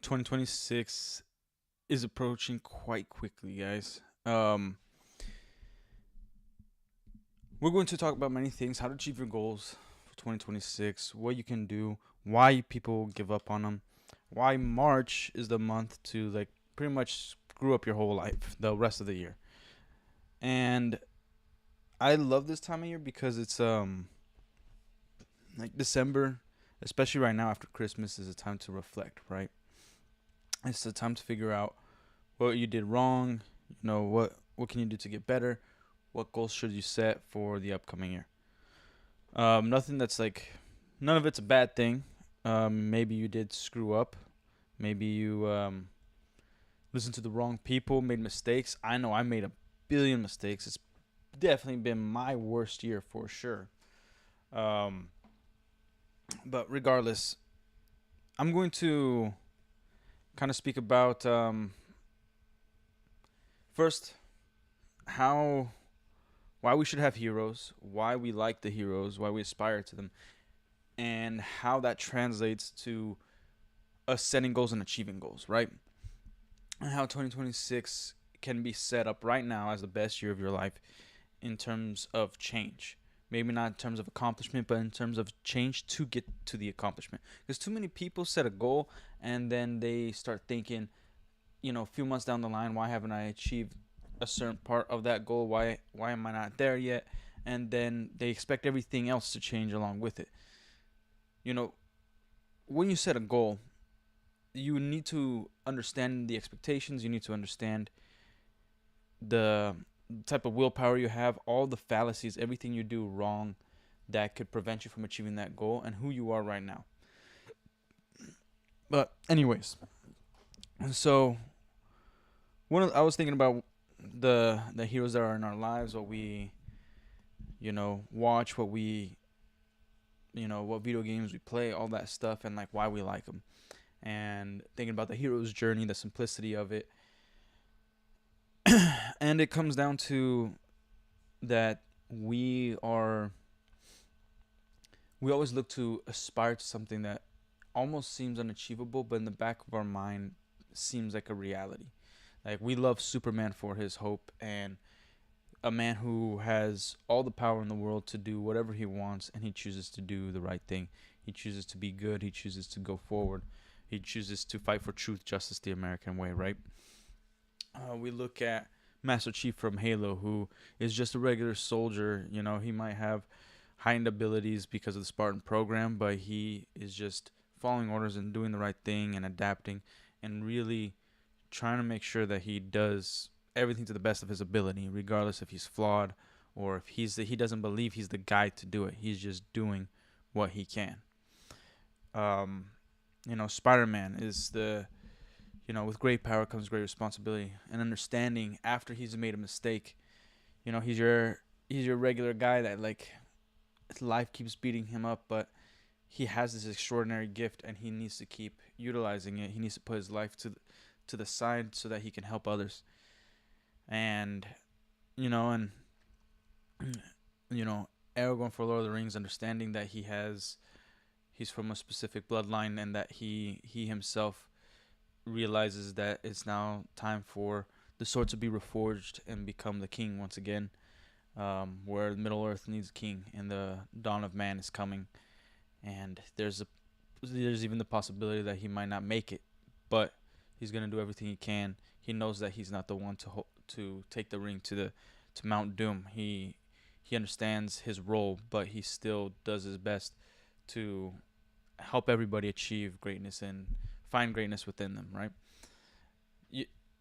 2026 is approaching quite quickly, guys. We're going to talk about many things: how to achieve your goals for 2026, what you can do, why people give up on them, why March is the month to like pretty much screw up your whole life the rest of the year. And I love this time of year because it's like December, especially right now after Christmas, is a time to reflect, right? It's a time to figure out what you did wrong, what can you do to get better, what goals should you set for the upcoming year. Nothing that's like none of it's a bad thing. Maybe you did screw up. Maybe you listened to the wrong people, made mistakes. I know I made a billion mistakes. It's definitely been my worst year for sure. Um, but regardless, I'm going to kind of speak about first how why we should have heroes, why we like the heroes, why we aspire to them, and how that translates to us setting goals and achieving goals, right? And how 2026 can be set up right now as the best year of your life in terms of change. Maybe not in terms of accomplishment, but in terms of change to get to the accomplishment. Because too many people set a goal and then they start thinking, a few months down the line, why haven't I achieved a certain part of that goal? Why am I not there yet? And then they expect everything else to change along with it. You know, when you set a goal, you need to understand the expectations. You need to understand the type of willpower you have, all the fallacies, everything you do wrong that could prevent you from achieving that goal, and who you are right now. But anyways, so I was thinking about the heroes that are in our lives, what we watch, what video games we play, all that stuff, and like why we like them, and thinking about the hero's journey, the simplicity of it. And it comes down to that we always look to aspire to something that almost seems unachievable, but in the back of our mind seems like a reality. Like we love Superman for his hope, and a man who has all the power in the world to do whatever he wants, and he chooses to do the right thing. He chooses to be good. He chooses to go forward. He chooses to fight for truth, justice, the American way, right? We look at Master Chief from Halo, who is just a regular soldier. He might have heightened abilities because of the Spartan program, but he is just following orders and doing the right thing and adapting and really trying to make sure that he does everything to the best of his ability, regardless if he's flawed or if he doesn't believe he's the guy to do it. He's just doing what he can. Um, Spider-Man is with great power comes great responsibility and understanding after he's made a mistake. He's your regular guy that like life keeps beating him up, but he has this extraordinary gift and he needs to keep utilizing it. He needs to put his life to the side so that he can help others. And you know, and you know, Aragorn for Lord of the Rings, understanding that he's from a specific bloodline and that he himself realizes that it's now time for the sword to be reforged and become the king once again. Where Middle Earth needs a king and the dawn of man is coming, and there's even the possibility that he might not make it, but he's gonna do everything he can. He knows that he's not the one to take the ring to Mount Doom. He understands his role, but he still does his best to help everybody achieve greatness and find greatness within them, right?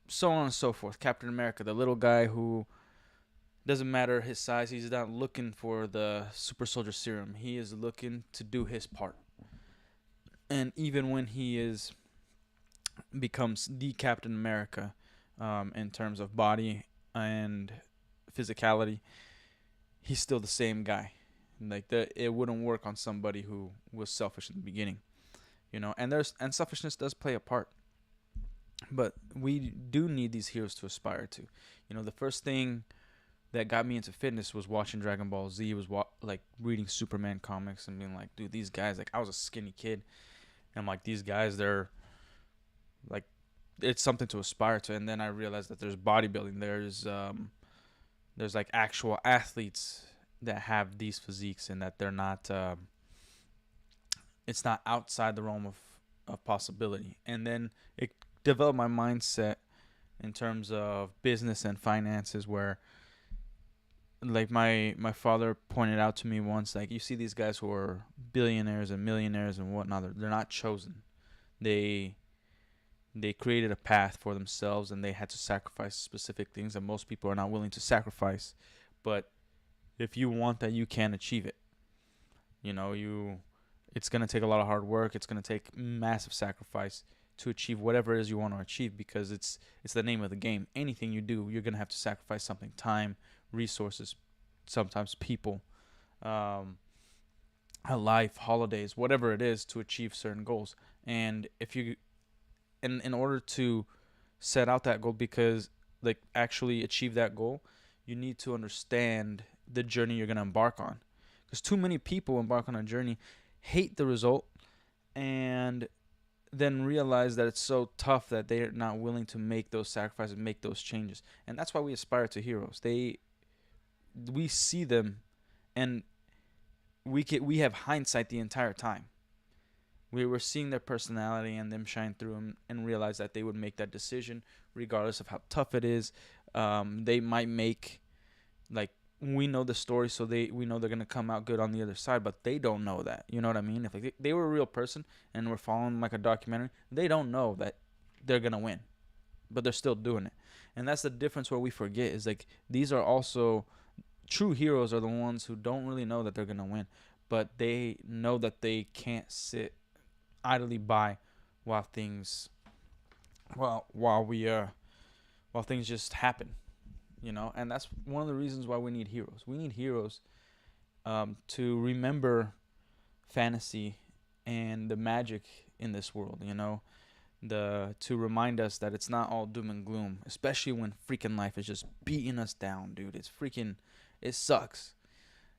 So on and so forth. Captain America, the little guy who doesn't matter his size, he's not looking for the super soldier serum. He is looking to do his part. And even when becomes the Captain America, in terms of body and physicality, he's still the same guy. Like it wouldn't work on somebody who was selfish in the beginning, and selfishness does play a part. But we do need these heroes to aspire to. The first thing that got me into fitness was watching Dragon Ball Z, was like reading Superman comics and being like, dude, these guys, like I was a skinny kid, and I'm like, these guys, Like it's something to aspire to. And then I realized that there's bodybuilding. There's like actual athletes that have these physiques and that they're not. It's not outside the realm of possibility. And then it developed my mindset in terms of business and finances, where like my father pointed out to me once, like, you see these guys who are billionaires and millionaires and whatnot, they're not chosen. They they created a path for themselves, and they had to sacrifice specific things that most people are not willing to sacrifice. But if you want that, you can achieve it. You It's going to take a lot of hard work. It's going to take massive sacrifice to achieve whatever it is you want to achieve, because it's the name of the game. Anything you do, you're going to have to sacrifice something: time, resources, sometimes people, um, a life, holidays, whatever it is, to achieve certain goals. And if you in order to set out that goal, because like actually achieve that goal, you need to understand the journey you're going to embark on. Because too many people embark on a journey, hate the result, and then realize that it's so tough that they're not willing to make those sacrifices, make those changes. And that's why we aspire to heroes. We see them, and we have hindsight the entire time. We were seeing their personality and them shine through, and realize that they would make that decision regardless of how tough it is. They might make, like, we know the story, so we know they're gonna come out good on the other side, but they don't know that. You know what I mean? If like they were a real person and we're following like a documentary, they don't know that they're gonna win, but they're still doing it. And that's the difference where we forget, is like these are also true heroes, are the ones who don't really know that they're gonna win, but they know that they can't sit idly by while things while while we while things just happen. And that's one of the reasons why we need heroes. We need heroes, to remember fantasy and the magic in this world. The to remind us that it's not all doom and gloom, especially when freaking life is just beating us down, dude. It sucks.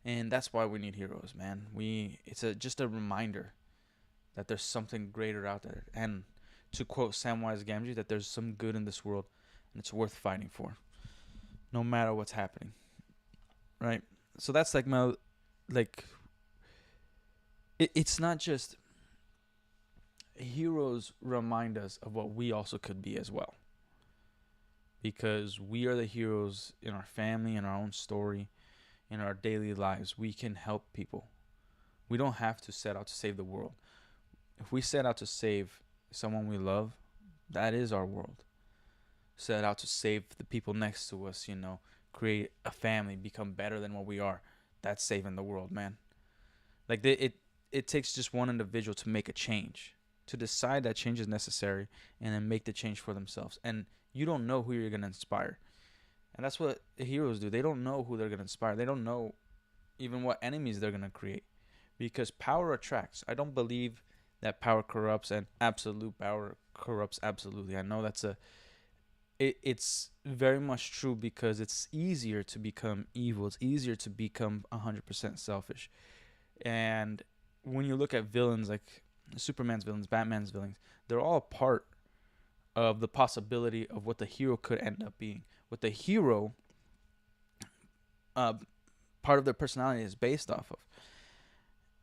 And that's why we need heroes, man. Just a reminder that there's something greater out there, and to quote Samwise Gamgee, that there's some good in this world, and it's worth fighting for, no matter what's happening, right? So that's like my, like, it's not just heroes remind us of what we also could be as well, because we are the heroes in our family, in our own story, in our daily lives. We can help people. We don't have to set out to save the world. If we set out to save someone we love, that is our world. Set out to save the people next to us, create a family, become better than what we are. That's saving the world, man. Like it takes just one individual to make a change, to decide that change is necessary, and then make the change for themselves. And you don't know who you're gonna inspire, and that's what the heroes do. They don't know who they're gonna inspire. They don't know even what enemies they're gonna create, because power attracts. I don't believe that power corrupts, and absolute power corrupts absolutely. I know it's very much true, because it's easier to become evil. It's easier to become 100% selfish. And when you look at villains, like Superman's villains, Batman's villains, they're all a part of the possibility of what the hero could end up being. What the hero, part of their personality is based off of.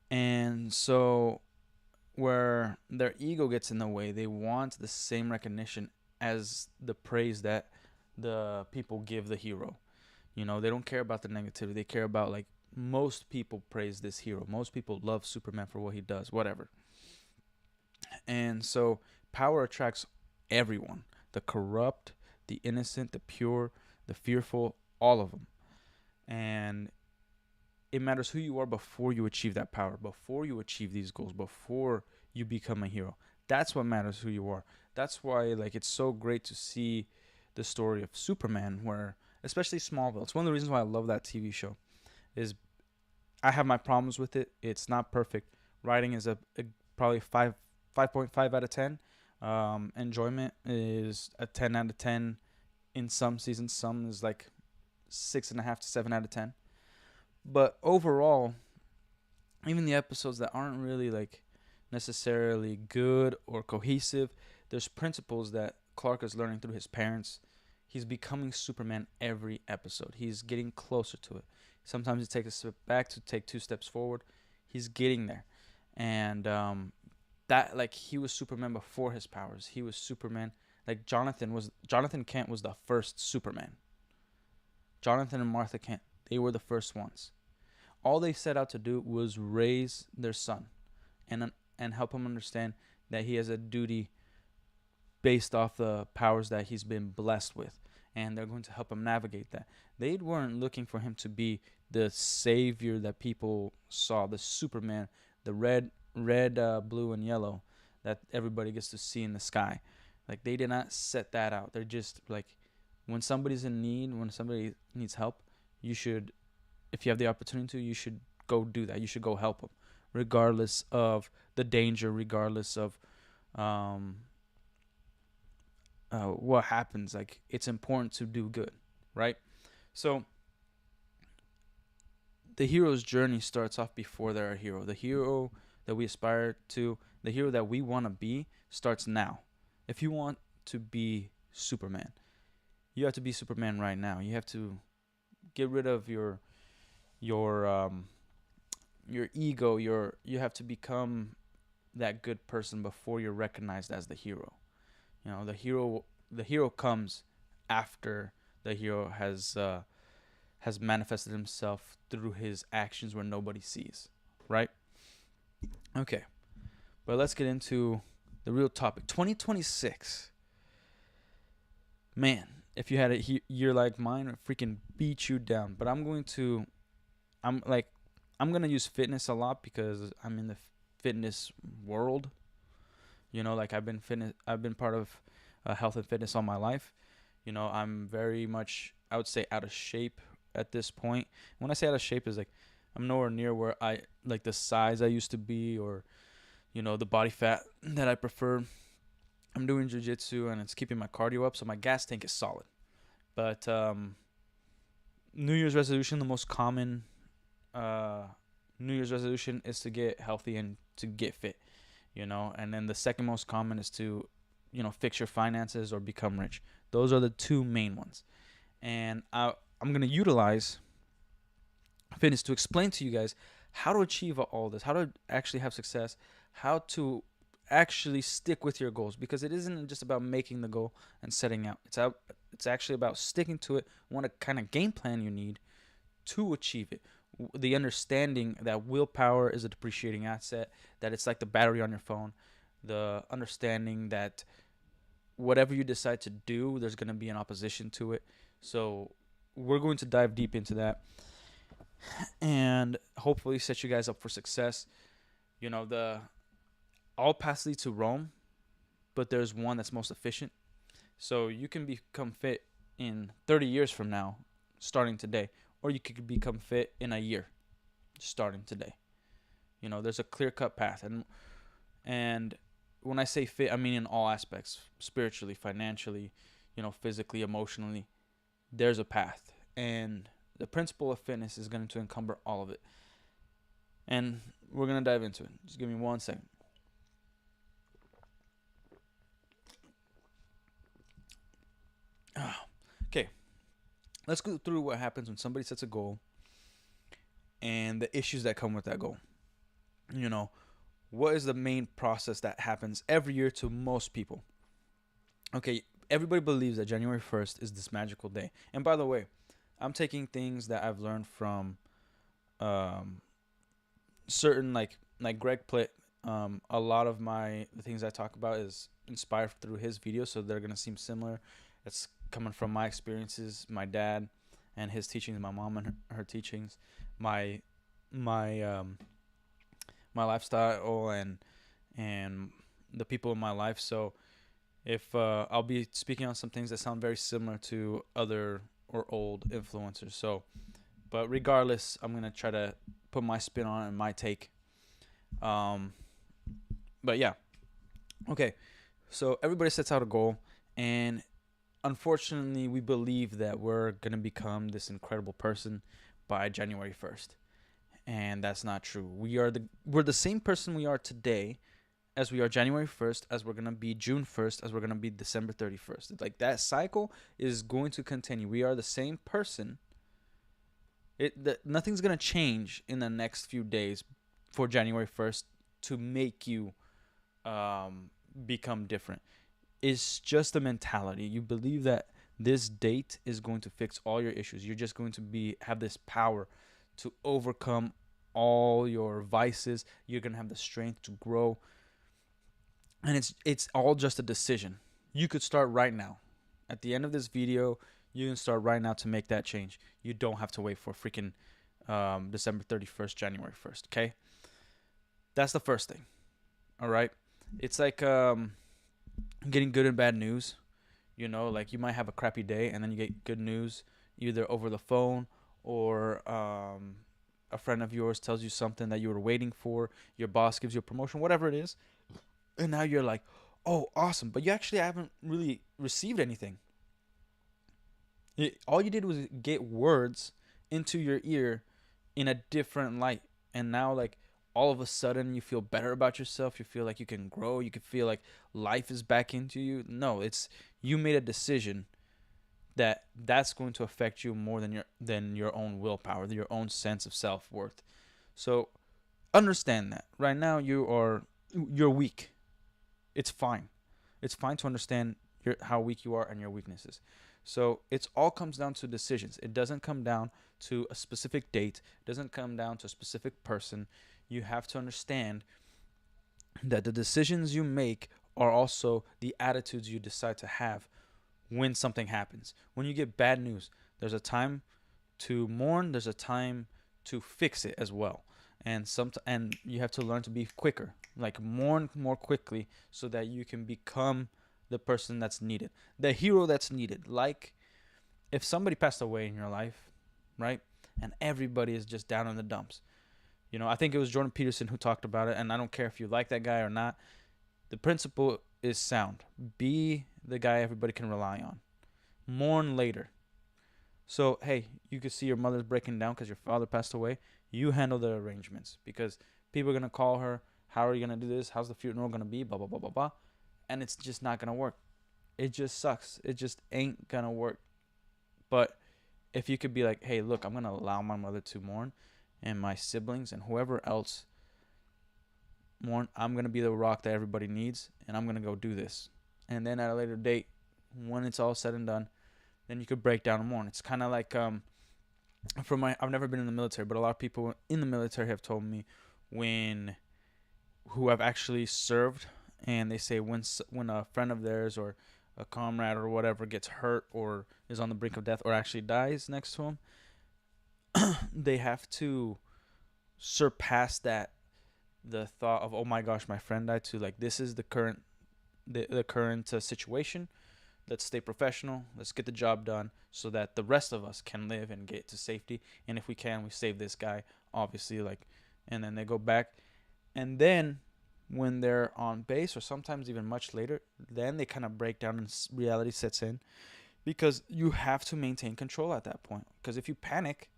And so where their ego gets in the way, they want the same recognition as the praise that the people give the hero. They don't care about the negativity. They care about, like, most people praise this hero. Most people love Superman for what he does, whatever. And so power attracts everyone: the corrupt, the innocent, the pure, the fearful, all of them. And it matters who you are before you achieve that power, before you achieve these goals, before you become a hero. That's what matters, who you are. That's why, like, it's so great to see the story of Superman, where, especially Smallville. It's one of the reasons why I love that TV show. Is I have my problems with it. It's not perfect. Writing is a probably 5.5 out of 10. Enjoyment is a 10 out of 10 in some seasons. Some is like 6.5 to 7 out of 10. But overall, even the episodes that aren't really, like, necessarily good or cohesive, There's principles that Clark is learning through his parents. He's becoming Superman every episode. He's getting closer to it. Sometimes he takes a step back to take 2 steps forward. He's getting there, and that, like, he was Superman before his powers. He was Superman. Like Jonathan Kent was the first Superman. Jonathan and Martha Kent, they were the first ones. All they set out to do was raise their son, and help him understand that he has a duty based off the powers that he's been blessed with, and they're going to help him navigate that. They weren't looking for him to be the savior that people saw, the Superman, the red, blue, and yellow that everybody gets to see in the sky. Like, they did not set that out. They're just like, when somebody's in need, when somebody needs help, you should, if you have the opportunity to, you should go do that. You should go help them, regardless of the danger, regardless of what happens. Like, it's important to do good, right? So the hero's journey starts off before they're a hero. The hero that we aspire to, the hero that we want to be, starts now. If you want to be Superman, you have to be Superman right now. You have to get rid of your ego. You have to become that good person before you're recognized as the hero. You know, the hero comes after the hero has manifested himself through his actions where nobody sees, right? Okay, but let's get into the real topic. 2026. Man, if you had a year like mine, it freaking beat you down. But I'm going to use fitness a lot because I'm in the fitness world. You know, like, I've been part of health and fitness all my life. You know, I'm very much, I would say, out of shape at this point. When I say out of shape, is like, I'm nowhere near where I like the size I used to be, or, you know, the body fat that I prefer. I'm doing jiu-jitsu and it's keeping my cardio up, so my gas tank is solid. But New Year's resolution, the most common New Year's resolution is to get healthy and to get fit, you know. And then the second most common is to, you know, fix your finances or become rich. Those are the two main ones. And I'm going to utilize fitness to explain to you guys how to achieve all this, how to actually have success, how to actually stick with your goals, because it isn't just about making the goal and setting out. It's actually about sticking to it, what kind of game plan you need to achieve it. The understanding that willpower is a depreciating asset, that it's like the battery on your phone. The understanding that whatever you decide to do, there's going to be an opposition to it. So we're going to dive deep into that and hopefully set you guys up for success. You know, all paths lead to Rome, but there's one that's most efficient. So you can become fit in 30 years from now, starting today, or you could become fit in a year, starting today. You know, there's a clear-cut path, and when I say fit, I mean in all aspects, spiritually, financially, you know, physically, emotionally. There's a path, and the principle of fitness is going to encumber all of it. And we're going to dive into it. Just give me 1 second. Okay, let's go through what happens when somebody sets a goal and the issues that come with that goal. You know, what is the main process that happens every year to most people? Okay, everybody believes that January 1st is this magical day. And by the way, I'm taking things that I've learned from certain, like Greg Plitt. A lot of the things I talk about is inspired through his videos, so they're going to seem similar. It's coming from my experiences, my dad and his teachings, my mom and her teachings, my lifestyle and the people in my life. So if I'll be speaking on some things that sound very similar to other or old influencers. So, but regardless, I'm going to try to put my spin on it and my take. But yeah. Okay. So everybody sets out a goal, and unfortunately, we believe that we're going to become this incredible person by January 1st. And that's not true. We're the same person we are today as we are January 1st, as we're going to be June 1st, as we're going to be December 31st. Like that cycle is going to continue. We are the same person. Nothing's going to change in the next few days for January 1st to make you become different. It's just a mentality. You believe that this date is going to fix all your issues. You're just going to have this power to overcome all your vices. You're going to have the strength to grow. And it's all just a decision. You could start right now. At the end of this video, you can start right now to make that change. You don't have to wait for freaking December 31st, January 1st, okay? That's the first thing. All right? It's like getting good and bad news. You know, like you might have a crappy day and then you get good news either over the phone or a friend of yours tells you something that you were waiting for. Your boss gives you a promotion, whatever it is. And now you're like, oh, awesome. But you actually haven't really received anything. All you did was get words into your ear in a different light. And now, like, all of a sudden you feel better about yourself. You feel like you can grow. You can feel like life is back into you. No, it's you made a decision that's going to affect you more than your own willpower, your own sense of self-worth. So understand that. Right now you're weak. It's fine. It's fine to understand how weak you are and your weaknesses. So it all comes down to decisions. It doesn't come down to a specific date. It doesn't come down to a specific person. You have to understand that the decisions you make are also the attitudes you decide to have when something happens. When you get bad news, there's a time to mourn. There's a time to fix it as well. And you have to learn to be quicker, like mourn more quickly, so that you can become the person that's needed, the hero that's needed. Like if somebody passed away in your life, right, and everybody is just down in the dumps. You know, I think it was Jordan Peterson who talked about it, and I don't care if you like that guy or not. The principle is sound. Be the guy everybody can rely on. Mourn later. So, hey, you could see your mother's breaking down because your father passed away. You handle the arrangements because people are going to call her. How are you going to do this? How's the funeral going to be? Blah, blah, blah, blah, blah. And it's just not going to work. It just sucks. It just ain't going to work. But if you could be like, hey, look, I'm going to allow my mother to mourn and my siblings and whoever else mourn, I'm going to be the rock that everybody needs, and I'm going to go do this. And then at a later date, when it's all said and done, then you could break down and mourn. It's kind of like I've never been in the military, but a lot of people in the military have told me who have actually served, and they say when a friend of theirs or a comrade or whatever gets hurt or is on the brink of death or actually dies next to them, they have to surpass the thought of, oh my gosh, my friend died, to like, this is the current situation. Let's stay professional. Let's get the job done so that the rest of us can live and get to safety. And if we can, we save this guy, obviously. And then they go back. And then when they're on base, or sometimes even much later, then they kind of break down and reality sets in, because you have to maintain control at that point. Because if you panic,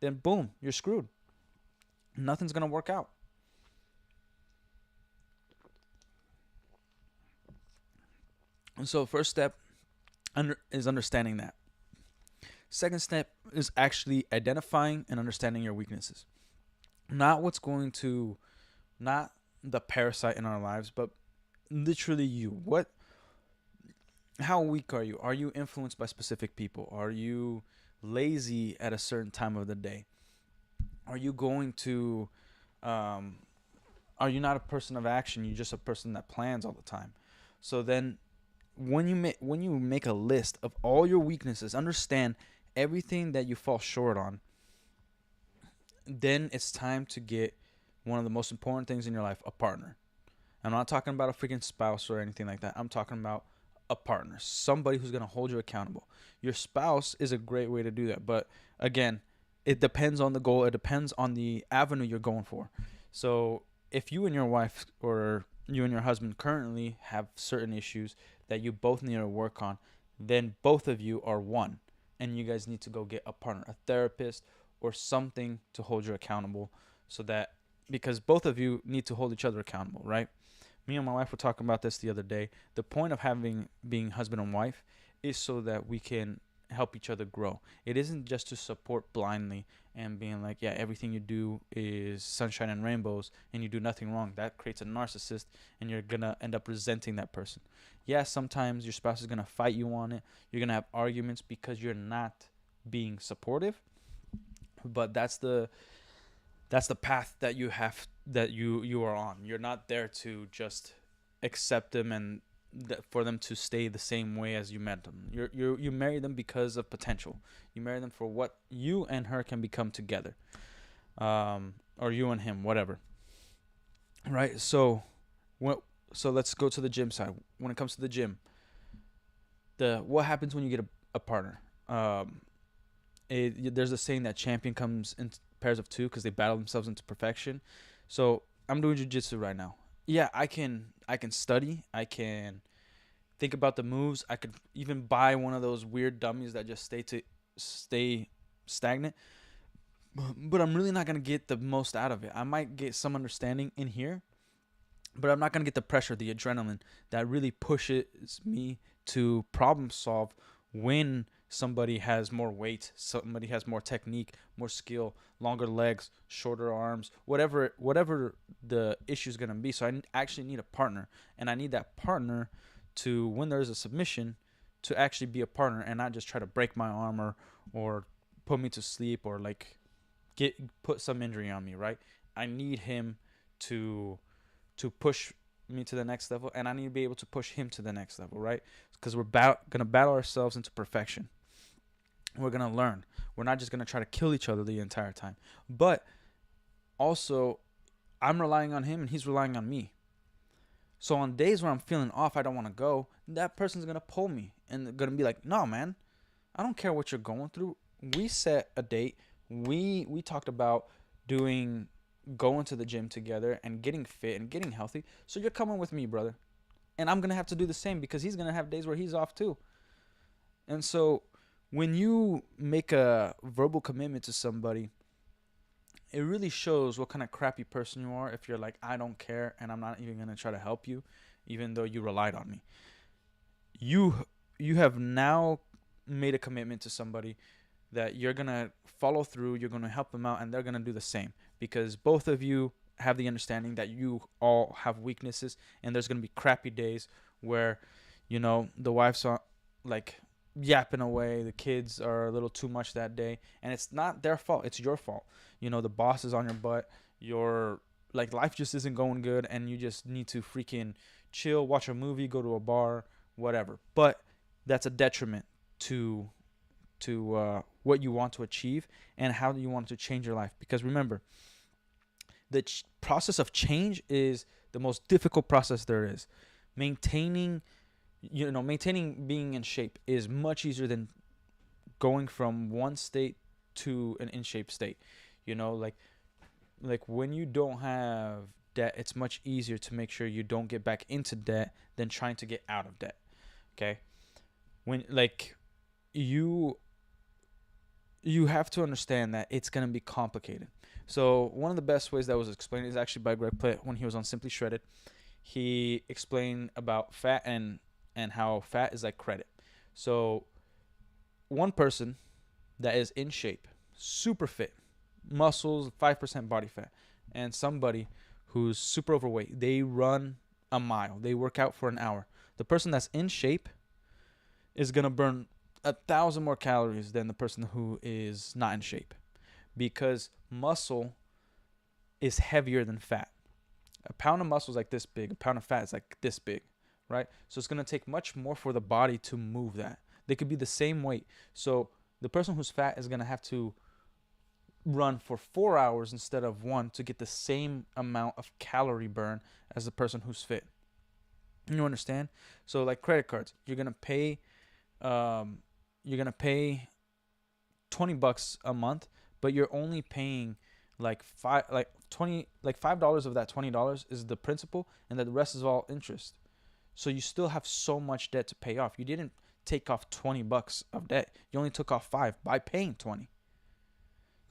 then boom, you're screwed. Nothing's going to work out. And so first step is understanding that. Second step is actually identifying and understanding your weaknesses. Not the parasite in our lives, but literally you. How weak are you? Are you influenced by specific people? Are you lazy at a certain time of the day? Are you are you not a person of action? You're just a person that plans all the time. So then when you make a list of all your weaknesses, understand everything that you fall short on, then it's time to get one of the most important things in your life, a partner. I'm not talking about a freaking spouse or anything like that. I'm talking about a partner, somebody who's going to hold you accountable. Your spouse is a great way to do that, but again, it depends on the goal. It depends on the avenue you're going for. So if you and your wife or you and your husband currently have certain issues that you both need to work on, then both of you are one, and you guys need to go get a partner, a therapist, or something to hold you accountable, so that, because both of you need to hold each other accountable, right? Me and my wife were talking about this the other day. The point of having being husband and wife is so that we can help each other grow. It isn't just to support blindly and being like, yeah, everything you do is sunshine and rainbows and you do nothing wrong. That creates a narcissist and you're going to end up resenting that person. Yeah, sometimes your spouse is going to fight you on it. You're going to have arguments because you're not being supportive, but that's the path that you are on. You're not there to just accept them and for them to stay the same way as you met them. You marry them because of potential. You marry them for what you and her can become together, or you and him, whatever. Right. So let's go to the gym side. When it comes to the gym, what happens when you get a partner? There's a saying that champion comes in pairs of two because they battle themselves into perfection. So I'm doing jujitsu right now. Yeah, I can study. I can think about the moves. I could even buy one of those weird dummies that just stay stagnant. But I'm really not gonna get the most out of it. I might get some understanding in here, but I'm not gonna get the pressure, the adrenaline that really pushes me to problem solve when somebody has more weight, somebody has more technique, more skill, longer legs, shorter arms, whatever the issue is gonna be. So I actually need a partner, and I need that partner to, when there's a submission, to actually be a partner and not just try to break my arm or put me to sleep or like put some injury on me. Right? I need him to push me to the next level, and I need to be able to push him to the next level, right? Because we're gonna battle ourselves into perfection. We're gonna learn. We're not just gonna try to kill each other the entire time. But also, I'm relying on him, and he's relying on me. So on days where I'm feeling off, I don't want to go. That person's gonna pull me and gonna be like, "No, man, I don't care what you're going through. We set a date. We talked about doing going to the gym together and getting fit and getting healthy. So you're coming with me, brother. And I'm going to have to do the same because he's going to have days where he's off too." And so when you make a verbal commitment to somebody, it really shows what kind of crappy person you are if you're like, "I don't care and I'm not even going to try to help you even though you relied on me." You have now made a commitment to somebody that you're going to follow through, you're going to help them out, and they're going to do the same because both of you have the understanding that you all have weaknesses, and there's going to be crappy days where, the wife's like yapping away, the kids are a little too much that day, and it's not their fault, it's your fault. The boss is on your butt, your like life just isn't going good, and you just need to freaking chill, watch a movie, go to a bar, whatever. But that's a detriment to what you want to achieve and how you want to change your life. Because remember, the process of change is the most difficult process there is. Maintaining being in shape is much easier than going from one state to an in shape state. Like when you don't have debt, it's much easier to make sure you don't get back into debt than trying to get out of debt. Okay? When you have to understand that it's going to be complicated. So one of the best ways that was explained is actually by Greg Plitt when he was on Simply Shredded. He explained about fat and how fat is like credit. So one person that is in shape, super fit, muscles, 5% body fat, and somebody who's super overweight, they run a mile, they work out for an hour. The person that's in shape is going to burn 1,000 more calories than the person who is not in shape, because muscle is heavier than fat. A pound of muscle is like this big, a pound of fat is like this big, right? So it's going to take much more for the body to move that. They could be the same weight. So the person who's fat is going to have to run for 4 hours instead of 1 to get the same amount of calorie burn as the person who's fit. You understand? So like credit cards, you're going to pay $20 a month, but you're only paying like $5 of that $20 is the principal, and then the rest is all interest. So you still have so much debt to pay off. You didn't take off $20 of debt. You only took off 5 by paying 20.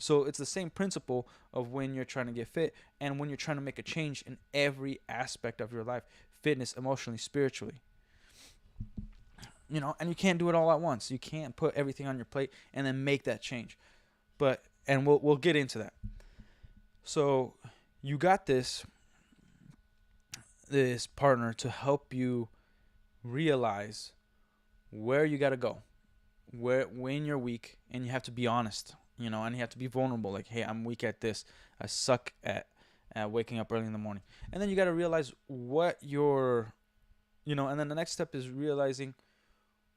So it's the same principle of when you're trying to get fit and when you're trying to make a change in every aspect of your life, fitness, emotionally, spiritually. And you can't do it all at once. You can't put everything on your plate and then make that change. And we'll get into that. So you got this partner to help you realize where you got to go, when you're weak, and you have to be honest, and you have to be vulnerable. Like, hey, I'm weak at this. I suck at waking up early in the morning. And then you got to realize what you're, and then the next step is realizing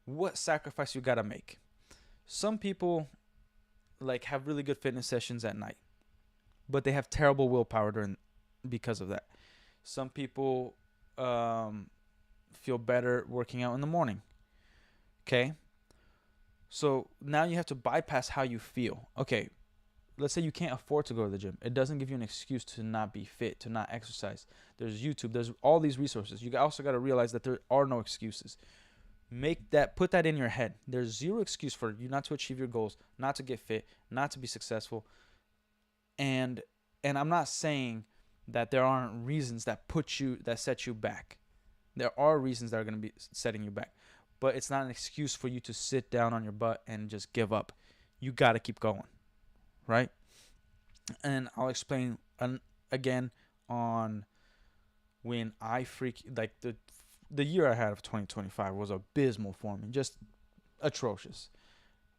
what sacrifice you got to make. Some people like have really good fitness sessions at night, but they have terrible willpower because of that. Some people feel better working out in the morning. Okay? So now you have to bypass how you feel. Okay, let's say you can't afford to go to the gym. It doesn't give you an excuse to not be fit, to not exercise. There's YouTube. There's all these resources. You also got to realize that there are no excuses. Put that in your head. There's zero excuse for you not to achieve your goals, not to get fit, not to be successful. And I'm not saying that there aren't reasons that set you back. There are reasons that are going to be setting you back. But it's not an excuse for you to sit down on your butt and just give up. You got to keep going, right? And I'll explain again on when the year I had of 2025 was abysmal for me, just atrocious.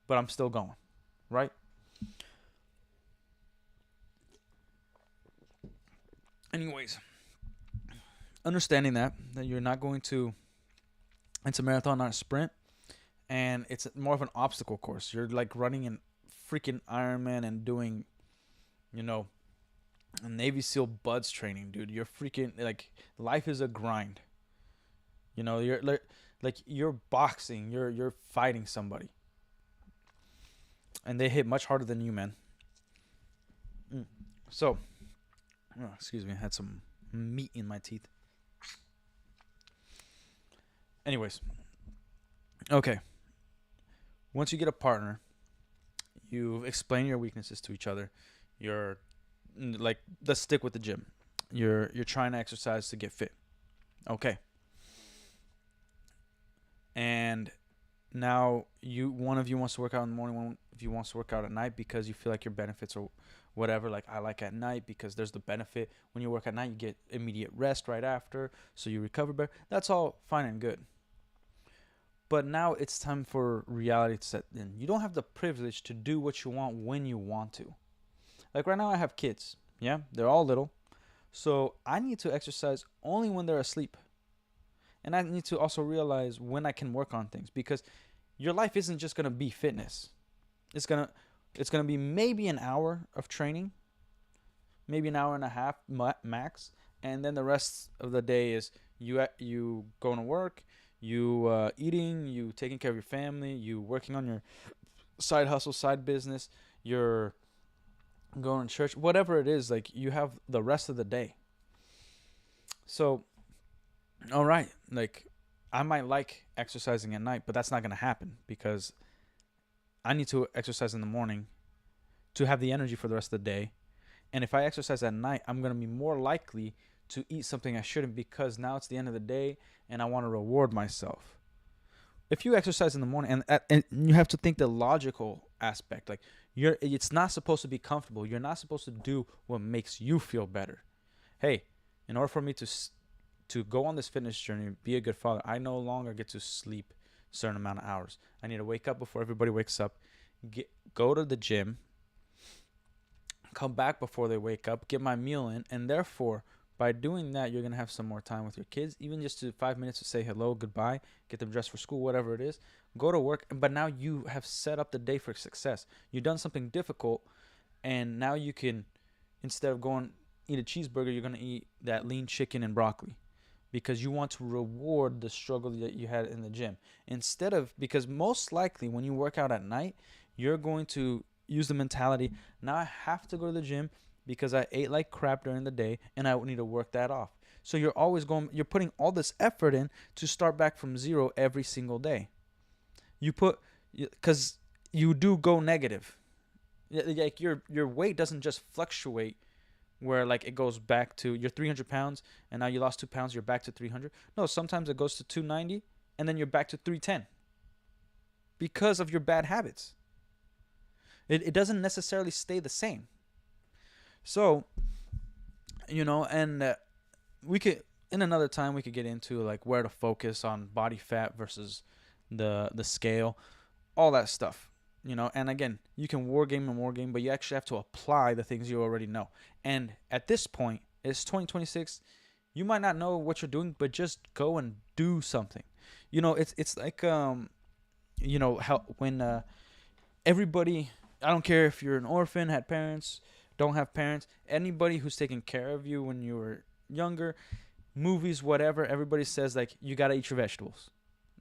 But I'm still going, right? Anyways, understanding that you're not going to, it's a marathon, not a sprint, and it's more of an obstacle course. You're like running in freaking Ironman and doing, Navy SEAL buds training, dude. You're freaking, like, life is a grind. You're like you're boxing, you're fighting somebody, and they hit much harder than you, man. So, excuse me, I had some meat in my teeth. Anyways, okay. Once you get a partner, you've explained your weaknesses to each other. You're like, let's stick with the gym. You're trying to exercise to get fit. Okay. And now one of you wants to work out in the morning, one of you wants to work out at night because you feel like your benefits or whatever. Like, I like at night because there's the benefit. When you work at night, you get immediate rest right after, so you recover better. That's all fine and good. But now it's time for reality to set in. You don't have the privilege to do what you want when you want to. Like right now I have kids. Yeah, they're all little. So I need to exercise only when they're asleep. And I need to also realize when I can work on things, because your life isn't just going to be fitness. It's going to be maybe an hour of training, maybe an hour and a half max, and then the rest of the day is you going to work, you eating, you taking care of your family, you working on your side hustle, side business, you're going to church, whatever it is. Like, you have the rest of the day. So, all right, like, I might like exercising at night, but that's not going to happen because I need to exercise in the morning to have the energy for the rest of the day. And if I exercise at night, I'm going to be more likely to eat something I shouldn't, because now it's the end of the day and I want to reward myself. If you exercise in the morning, and you have to think the logical aspect, like, it's not supposed to be comfortable. You're not supposed to do what makes you feel better. Hey, in order for me to go on this fitness journey, be a good father, I no longer get to sleep a certain amount of hours. I need to wake up before everybody wakes up, go to the gym, come back before they wake up, get my meal in, and therefore, by doing that, you're going to have some more time with your kids, even just 5 minutes to say hello, goodbye, get them dressed for school, whatever it is, go to work. But now you have set up the day for success. You've done something difficult, and now you can, instead of going eat a cheeseburger, you're going to eat that lean chicken and broccoli, because you want to reward the struggle that you had in the gym. Because most likely when you work out at night, you're going to use the mentality, now I have to go to the gym because I ate like crap during the day and I need to work that off. So you're putting all this effort in to start back from zero every single day. Because you do go negative. Like your weight doesn't just fluctuate where like it goes back to you're 300 pounds and now you lost 2 pounds, you're back to 300. No, sometimes it goes to 290 and then you're back to 310 because of your bad habits. It doesn't necessarily stay the same. So, and we could, in another time, we could get into like where to focus on body fat versus the scale, all that stuff. And again, you can war game and war game, but you actually have to apply the things you already know. And at this point, it's 2026. You might not know what you're doing, but just go and do something. It's like how when everybody, I don't care if you're an orphan, had parents, don't have parents, anybody who's taking care of you when you were younger, movies, whatever, everybody says like you gotta eat your vegetables.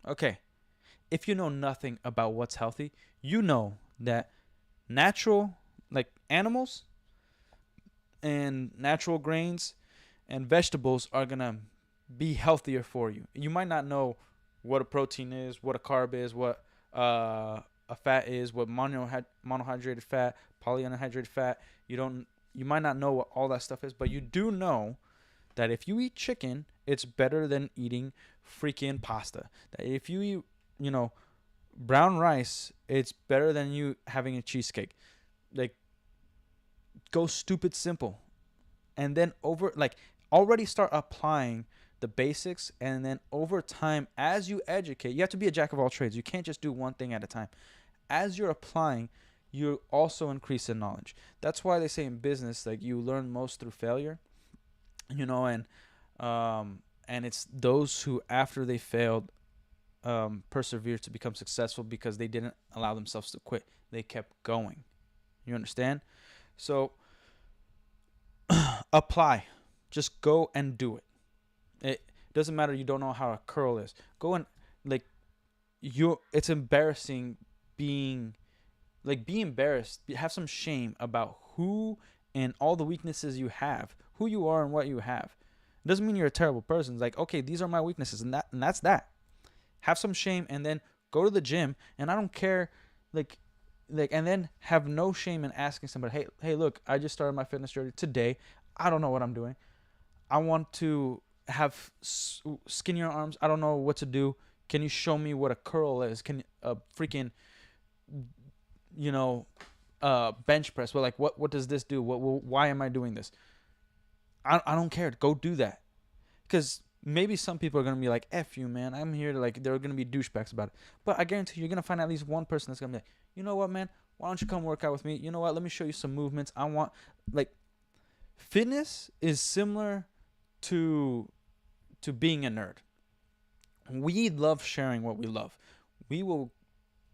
Okay, if you know nothing about what's healthy, you know that natural, like animals and natural grains and vegetables are gonna be healthier for you. You might not know what a protein is, what a carb is, what a fat is, what monohydrated fat, polyunhydrated fat. You might not know what all that stuff is, but you do know that if you eat chicken, it's better than eating freaking pasta. That if you eat, brown rice, it's better than you having a cheesecake. Like, go stupid simple. And then already start applying the basics, and then over time, as you educate, you have to be a jack of all trades. You can't just do one thing at a time. As you're applying, you also increase in knowledge. That's why they say in business, like, you learn most through failure, and it's those who, after they failed, persevere to become successful because they didn't allow themselves to quit. They kept going. You understand? So apply. Just go and do it. It doesn't matter. You don't know how a curl is. Go and it's embarrassing being be embarrassed. Have some shame about who and all the weaknesses you have, who you are and what you have. It doesn't mean you're a terrible person. It's like, okay, these are my weaknesses, and that's that. Have some shame, and then go to the gym. And I don't care, and then have no shame in asking somebody, hey, look, I just started my fitness journey today. I don't know what I'm doing. I want to have skinnier arms. I don't know what to do. Can you show me what a curl is? Can a freaking, bench press? Well, like, what does this do? Why am I doing this? I don't care. Go do that. Because maybe some people are going to be like, F you, man. I'm here to, they're going to be douchebags about it. But I guarantee you're going to find at least one person that's going to be like, you know what, man? Why don't you come work out with me? You know what? Let me show you some movements. I want, fitness is similar to being a nerd. We love sharing what we love. We will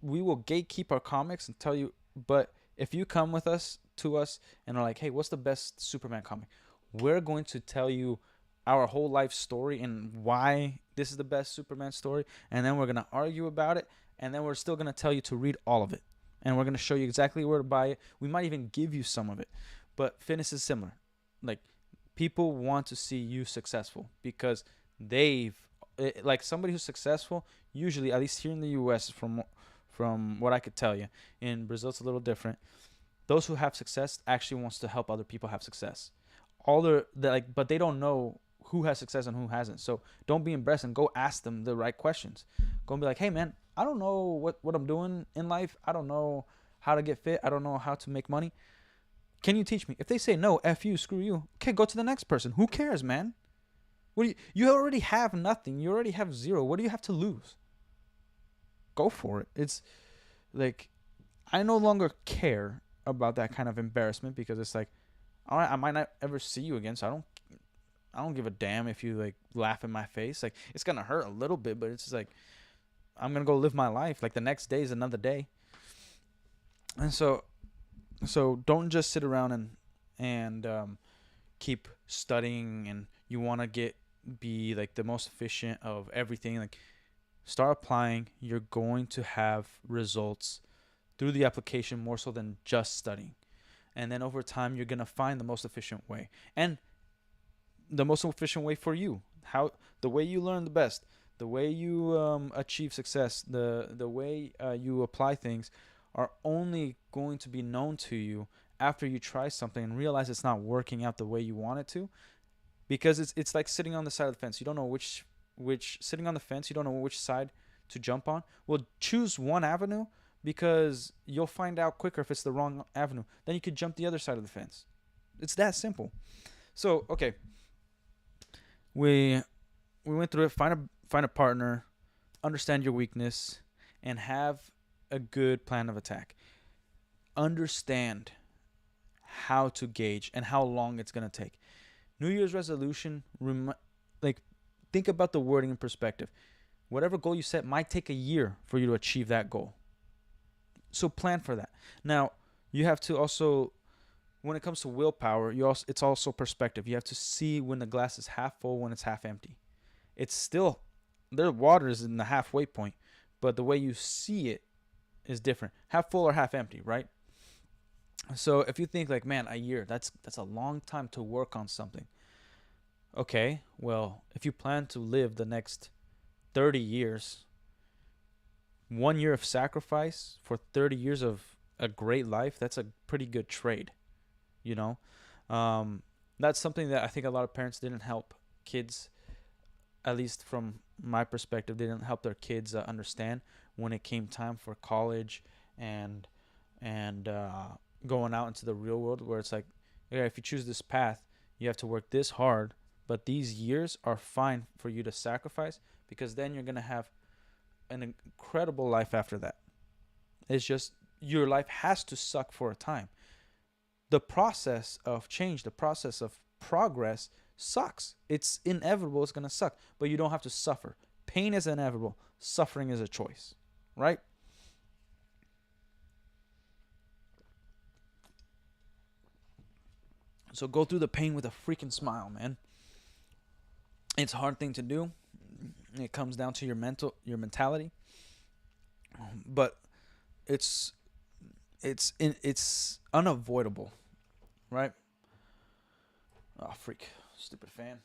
gatekeep our comics and tell you, but if you come with us to us and are like, hey, what's the best Superman comic? We're going to tell you our whole life story and why this is the best Superman story, and then we're going to argue about it, and then we're still going to tell you to read all of it, and we're going to show you exactly where to buy it. We might even give you some of it. But fitness is similar. People want to see you successful because somebody who's successful, usually, at least here in the US, from what I could tell you, in Brazil it's a little different. Those who have success actually wants to help other people have success. But they don't know who has success and who hasn't. So don't be embarrassed and go ask them the right questions. Go and be like, hey man, I don't know what I'm doing in life. I don't know how to get fit. I don't know how to make money. Can you teach me? If they say no, F you, screw you. Okay, go to the next person. Who cares, man? You already have nothing. You already have zero. What do you have to lose? Go for it. It's like, I no longer care about that kind of embarrassment because it's like, all right, I might not ever see you again, so I don't give a damn if you laugh in my face. It's gonna hurt a little bit, but it's just I'm gonna go live my life. The next day is another day. And so don't just sit around and keep studying and you want to be the most efficient of everything. Start applying. You're going to have results through the application more so than just studying. And then over time, you're going to find the most efficient way. And the most efficient way for you. The way you learn the best. The way you achieve success. The way you apply things are only going to be known to you after you try something and realize it's not working out the way you want it to. Because it's like sitting on the side of the fence. You don't know which sitting on the fence. You don't know which side to jump on. Well, choose one avenue because you'll find out quicker if it's the wrong avenue. Then you could jump the other side of the fence. It's that simple. So okay, we we went through it. Find a partner, understand your weakness, and have a good plan of attack. Understand how to gauge and how long it's gonna take. New Year's resolution, like think about the wording in perspective. Whatever goal you set might take a year for you to achieve that goal. So plan for that. Now, you have to also, when it comes to willpower, it's also perspective. You have to see when the glass is half full, when it's half empty. It's still Their water is in the halfway point, but the way you see it is different. Half full or half empty, right? So if you think like, man, a year, that's a long time to work on something. Okay, well, if you plan to live the next 30 years, 1 year of sacrifice for 30 years of a great life, that's a pretty good trade, you know? That's something that I think a lot of parents didn't help kids, at least from my perspective, they didn't help their kids understand when it came time for college and going out into the real world, where it's like, yeah, if you choose this path, you have to work this hard, but these years are fine for you to sacrifice because then you're gonna have an incredible life after that. It's just your life has to suck for a time. The process of change, the process of progress sucks. It's inevitable. It's going to suck, but you don't have to suffer. Pain is inevitable. Suffering is a choice, right? So go through the pain with a freaking smile, man. It's a hard thing to do. It comes down to your mentality, but it's it's unavoidable, right? Oh, freak. Stupid fan.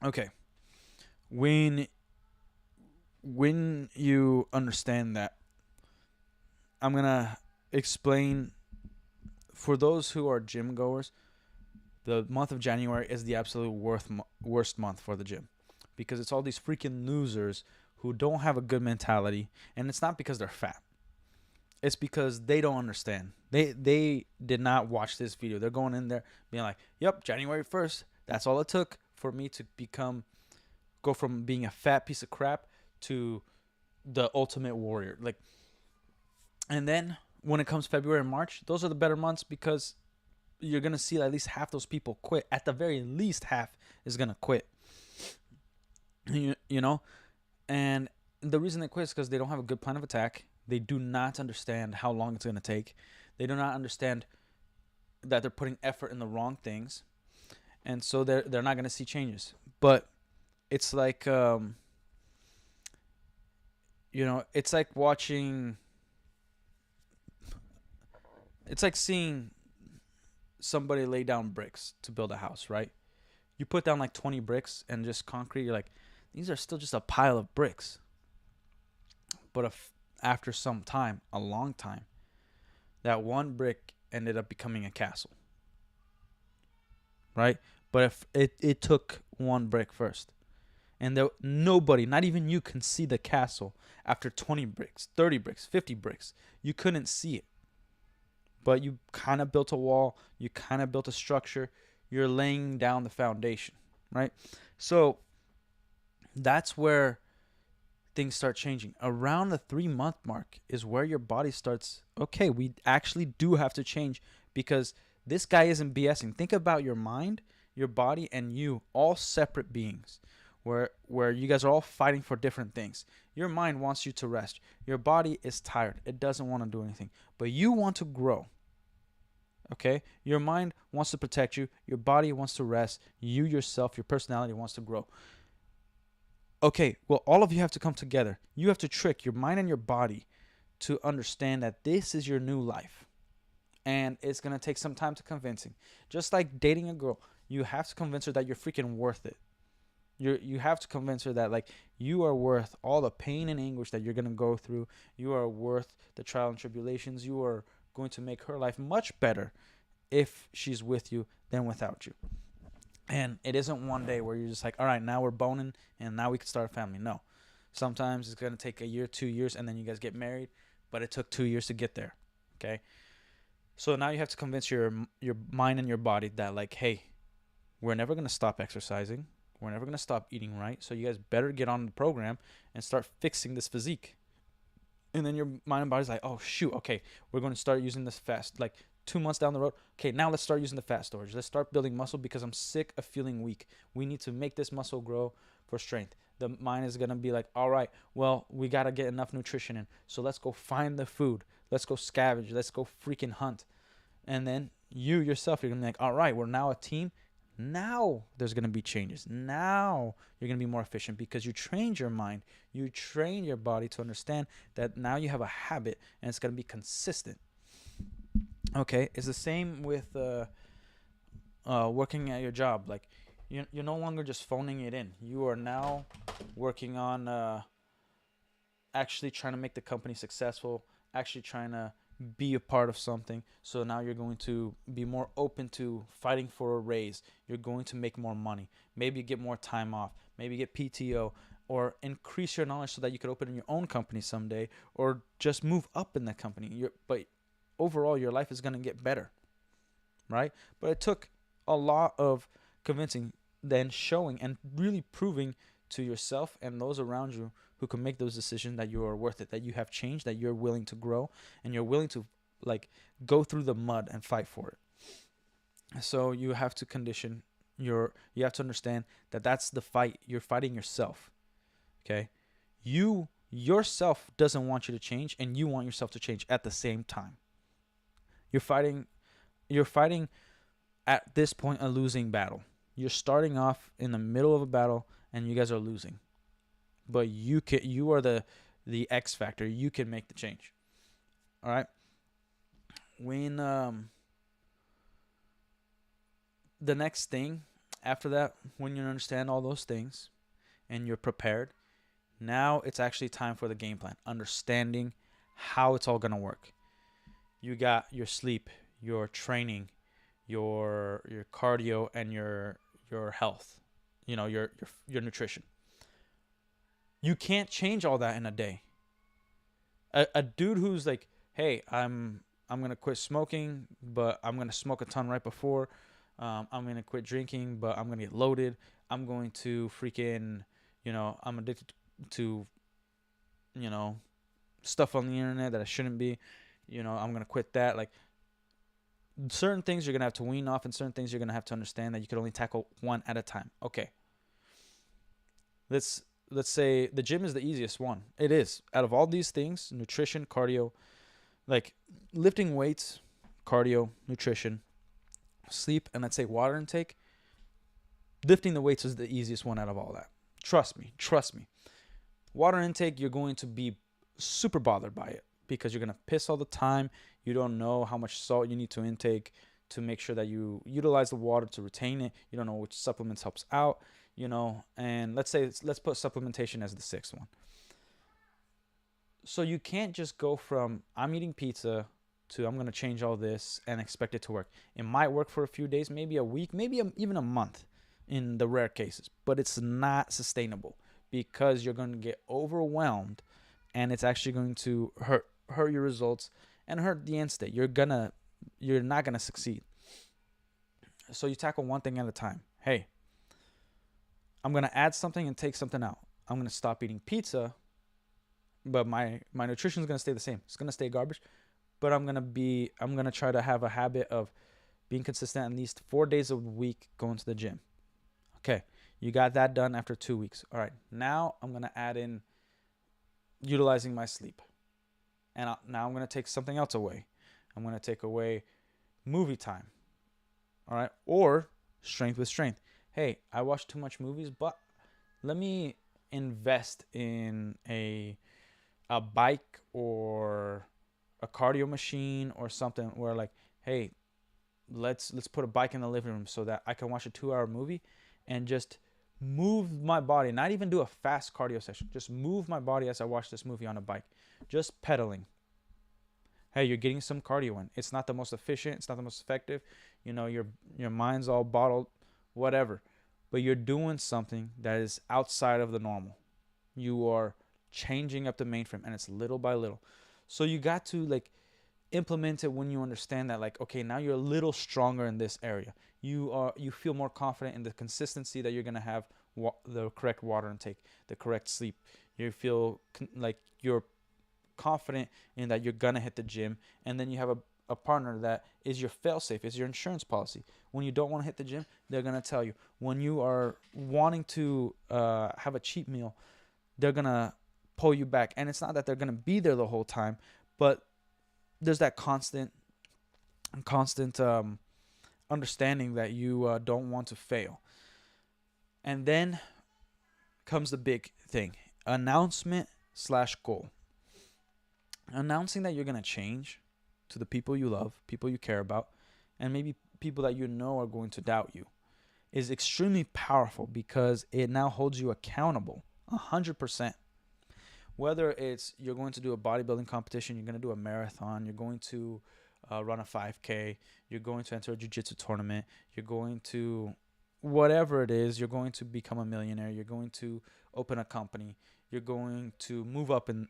Okay. When you understand that, I'm going to explain for those who are gym goers, the month of January is the absolute worst month for the gym because it's all these freaking losers who don't have a good mentality, and it's not because they're fat. It's because they don't understand. They did not watch this video. They're going in there being like, "Yep, January 1st. That's all it took for me to go from being a fat piece of crap to the ultimate warrior." Like, and then when it comes February and March, those are the better months because you're gonna see at least half those people quit. At the very least, half is gonna quit. You know, and the reason they quit is because they don't have a good plan of attack. They do not understand how long it's going to take. They do not understand that they're putting effort in the wrong things, and so they're not going to see changes. But it's like it's like watching. It's like seeing somebody lay down bricks to build a house, right? You put down like 20 bricks and just concrete. You're like, these are still just a pile of bricks. But after some time, a long time, that one brick ended up becoming a castle, right? But if it took one brick first, and nobody, not even you, can see the castle after 20 bricks, 30 bricks, 50 bricks. You couldn't see it. But you kind of built a wall. You kind of built a structure. You're laying down the foundation, right? So that's where things start changing. Around the 3-month mark is where your body starts, okay, we actually do have to change because this guy isn't BSing. Think about your mind, your body, and you, all separate beings, where you guys are all fighting for different things. Your mind wants you to rest. Your body is tired. It doesn't want to do anything. But you want to grow. Okay? Your mind wants to protect you. Your body wants to rest. You yourself, your personality wants to grow. Okay, well, all of you have to come together. You have to trick your mind and your body to understand that this is your new life. And it's going to take some time to convincing. Just like dating a girl, you have to convince her that you're freaking worth it. You have to convince her that like you are worth all the pain and anguish that you're gonna go through. You are worth the trial and tribulations. You are going to make her life much better if she's with you than without you. And it isn't one day where you're just like, all right, now we're boning and now we can start a family. No. Sometimes it's going to take a year, 2 years, and then you guys get married. But it took 2 years to get there. Okay. So now you have to convince your mind and your body that like, hey, we're never going to stop exercising. We're never going to stop eating right. So you guys better get on the program and start fixing this physique. And then your mind and body's like, oh shoot, okay, we're going to start using this fast. Like 2 months down the road, okay, now let's start using the fat storage. Let's start building muscle because I'm sick of feeling weak. We need to make this muscle grow for strength. The mind is gonna be like, all right, well, we gotta get enough nutrition in. So let's go find the food. Let's go scavenge. Let's go freaking hunt. And then you yourself, you're gonna be like, all right, we're now a team. Now there's gonna be changes. Now you're gonna be more efficient because you trained your mind, you train your body to understand that now you have a habit and it's gonna be consistent. Okay, it's the same with working at your job. Like you're no longer just phoning it in. You are now working on actually trying to make the company successful, actually trying to be a part of something. So now you're going to be more open to fighting for a raise. You're going to make more money. Maybe get more time off. Maybe get PTO or increase your knowledge so that you could open your own company someday or just move up in the company. But overall, your life is going to get better, right? But it took a lot of convincing, then showing and really proving to yourself and those around you who can make those decisions that you are worth it, that you have changed, that you're willing to grow, and you're willing to like go through the mud and fight for it. So you have to condition you have to understand that that's the fight. You're fighting yourself. Okay? You yourself doesn't want you to change, and you want yourself to change at the same time. You're fighting at this point a losing battle. You're starting off in the middle of a battle and you guys are losing. But you are the X factor. You can make the change. All right? When the next thing after that, when you understand all those things and you're prepared, now it's actually time for the game plan. Understanding how it's all going to work. You got your sleep, your training, your cardio, and your health. You know, your nutrition. You can't change all that in a day. A dude who's like, hey, I'm gonna quit smoking, but I'm gonna smoke a ton right before. I'm gonna quit drinking, but I'm gonna get loaded. I'm going to freaking, I'm addicted to, stuff on the internet that I shouldn't be. I'm gonna quit that. Like, certain things you're gonna have to wean off, and certain things you're gonna have to understand that you could only tackle one at a time. Okay. Let's say the gym is the easiest one. It is. Out of all these things, nutrition, cardio, like lifting weights, cardio, nutrition, sleep, and let's say water intake, lifting the weights is the easiest one out of all that. Trust me. Water intake, you're going to be super bothered by it because you're going to piss all the time. You don't know how much salt you need to intake to make sure that you utilize the water to retain it. You don't know which supplements helps out, and let's put supplementation as the sixth one. So you can't just go from I'm eating pizza to I'm going to change all this and expect it to work. It might work for a few days, maybe a week, maybe even a month in the rare cases, but it's not sustainable because you're going to get overwhelmed and it's actually going to hurt your results and hurt the end state. You're not going to succeed. So you tackle one thing at a time. Hey, I'm going to add something and take something out. I'm going to stop eating pizza, but my nutrition is going to stay the same. It's going to stay garbage, but I'm going to try to have a habit of being consistent at least 4 days a week going to the gym. Okay, you got that done after 2 weeks. All right, now I'm going to add in utilizing my sleep. And now I'm going to take something else away. I'm going to take away movie time. All right, or strength with strength. Hey, I watch too much movies, but let me invest in a bike or a cardio machine or something where like, hey, let's put a bike in the living room so that I can watch a 2-hour movie and just move my body, not even do a fast cardio session, just move my body as I watch this movie on a bike, just pedaling. Hey, you're getting some cardio in. It's not the most efficient, it's not the most effective. Your mind's all bottled, whatever. But you're doing something that is outside of the normal. You are changing up the mainframe, and it's little by little. So you got to like implement it when you understand that, like, okay, now you're a little stronger in this area. You feel more confident in the consistency that you're gonna have the correct water intake, the correct sleep. You feel like you're confident in that you're gonna hit the gym, and then you have a partner that is your fail-safe, is your insurance policy. When you don't want to hit the gym, they're gonna tell you. When you are wanting to have a cheat meal, they're gonna pull you back. And it's not that they're gonna be there the whole time, but there's that constant understanding that you don't want to fail. And then comes the big thing: announcement/goal. Announcing that you're going to change to the people you love, people you care about, and maybe people that you know are going to doubt you is extremely powerful, because it now holds you accountable 100%. Whether it's you're going to do a bodybuilding competition, you're going to do a marathon, you're going to run a 5K, you're going to enter a jiu-jitsu tournament, you're going to whatever it is, you're going to become a millionaire, you're going to open a company, you're going to move up in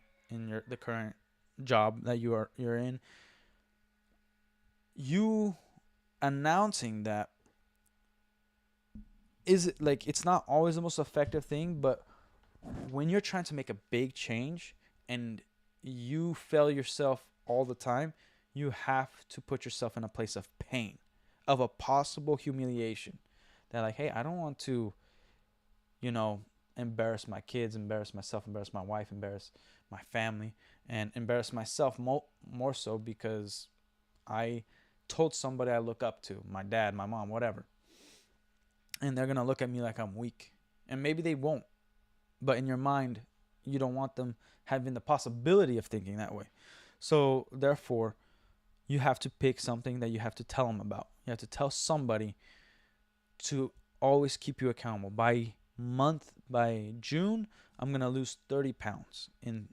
the current job that you're in. You announcing that is it like, it's not always the most effective thing, but when you're trying to make a big change and you fail yourself all the time, you have to put yourself in a place of pain, of a possible humiliation. That, like, hey, I don't want to, embarrass my kids, embarrass myself, embarrass my wife, embarrass my family, and embarrass myself more so because I told somebody I look up to, my dad, my mom, whatever. And they're going to look at me like I'm weak. And maybe they won't. But in your mind, you don't want them having the possibility of thinking that way. So therefore, you have to pick something that you have to tell them about. You have to tell somebody to always keep you accountable. By June, I'm going to lose 30 pounds in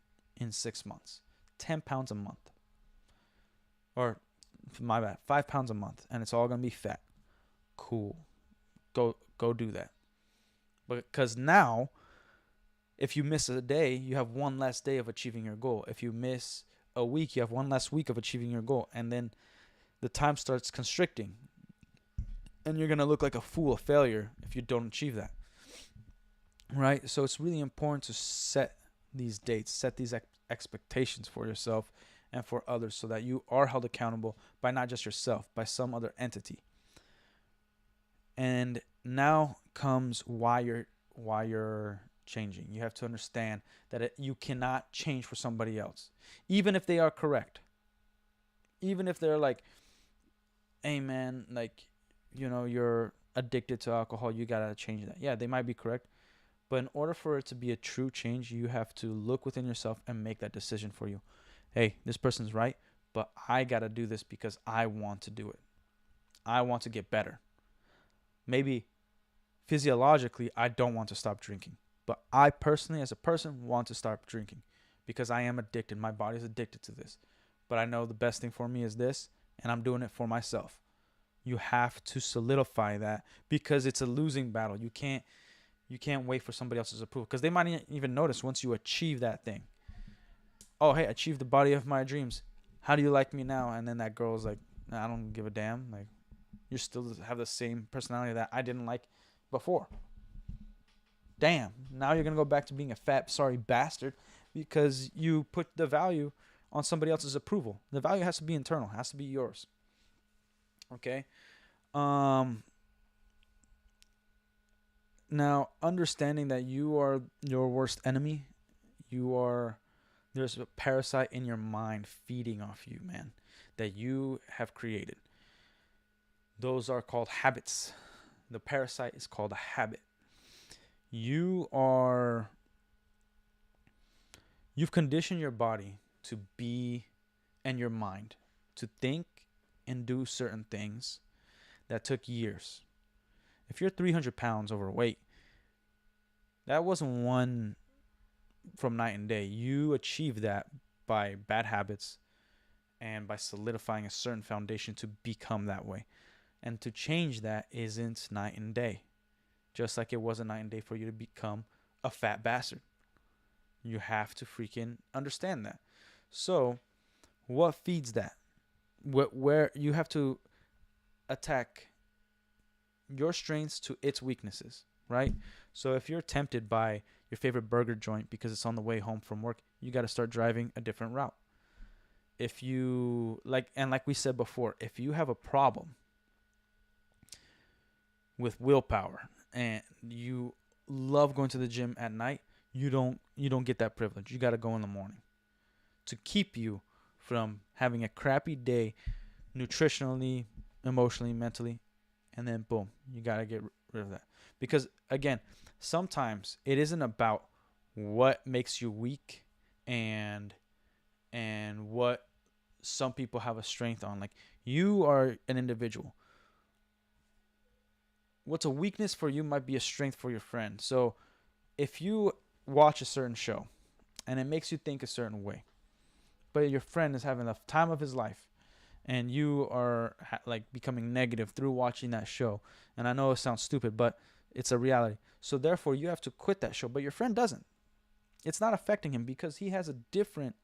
6 months. 10 pounds a month. Or, my bad, 5 pounds a month. And it's all going to be fat. Cool. Go do that. Because now, if you miss a day, you have one less day of achieving your goal. If you miss a week, you have one less week of achieving your goal. And then the time starts constricting. And you're going to look like a fool, a failure, if you don't achieve that. Right? So it's really important to set these dates, set these expectations for yourself and for others, so that you are held accountable by not just yourself, by some other entity. And now comes why you're changing. You have to understand that you cannot change for somebody else, even if they are correct. Even if they're like, hey man, like, you're addicted to alcohol, you gotta change that. Yeah, they might be correct, but in order for it to be a true change, you have to look within yourself and make that decision for you. Hey, this person's right, but I gotta do this because I want to do it. I want to get better. Maybe physiologically, I don't want to stop drinking, but I personally, as a person, want to stop drinking because I am addicted. My body's addicted to this, but I know the best thing for me is this, and I'm doing it for myself. You have to solidify that, because it's a losing battle. You can't wait for somebody else's approval, because they might even notice once you achieve that thing. Oh, hey, achieved the body of my dreams. How do you like me now? And then that girl's like, nah, I don't give a damn. Like, you still have the same personality that I didn't like before. Damn. Now you're going to go back to being a fat, sorry bastard because you put the value on somebody else's approval. The value has to be internal. It has to be yours. Okay? Now, understanding that you are your worst enemy, there's a parasite in your mind feeding off you, man, that you have created. Those are called habits. The parasite is called a habit. You've conditioned your body to be, and your mind to think and do certain things that took years. If you're 300 pounds overweight, That wasn't one from night and day. You achieved that by bad habits and by solidifying a certain foundation to become that way. And to change that isn't night and day. Just like it wasn't night and day for you to become a fat bastard. You have to freaking understand that. So, what feeds that? Where you have to attack your strengths to its weaknesses, right? So if you're tempted by your favorite burger joint because it's on the way home from work, you got to start driving a different route. If you like we said before, if you have a problem with willpower and you love going to the gym at night, you don't get that privilege. You got to go in the morning to keep you from having a crappy day nutritionally, emotionally, mentally, and then boom, you got to get rid of that. Because again, sometimes it isn't about what makes you weak and what some people have a strength on. Like, you are an individual. What's a weakness for you might be a strength for your friend. So if you watch a certain show and it makes you think a certain way, but your friend is having the time of his life and you are like becoming negative through watching that show, and I know it sounds stupid, but it's a reality. So therefore you have to quit that show, but your friend doesn't. It's not affecting him because he has a different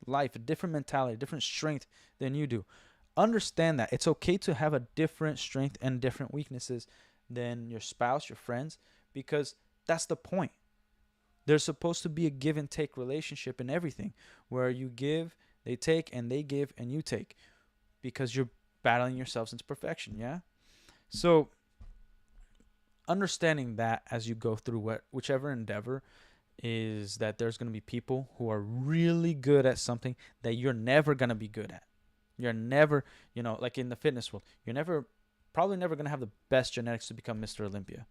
life, a different mentality, a different strength than you do. Understand that it's okay to have a different strength and different weaknesses than your spouse, your friends, because that's the point. There's supposed to be a give and take relationship in everything, where you give, they take, and they give and you take, because you're battling yourselves into perfection. Yeah. So understanding that as you go through whichever endeavor, is that there's going to be people who are really good at something that you're never going to be good at. You're never, like in the fitness world, probably never going to have the best genetics to become Mr. Olympia.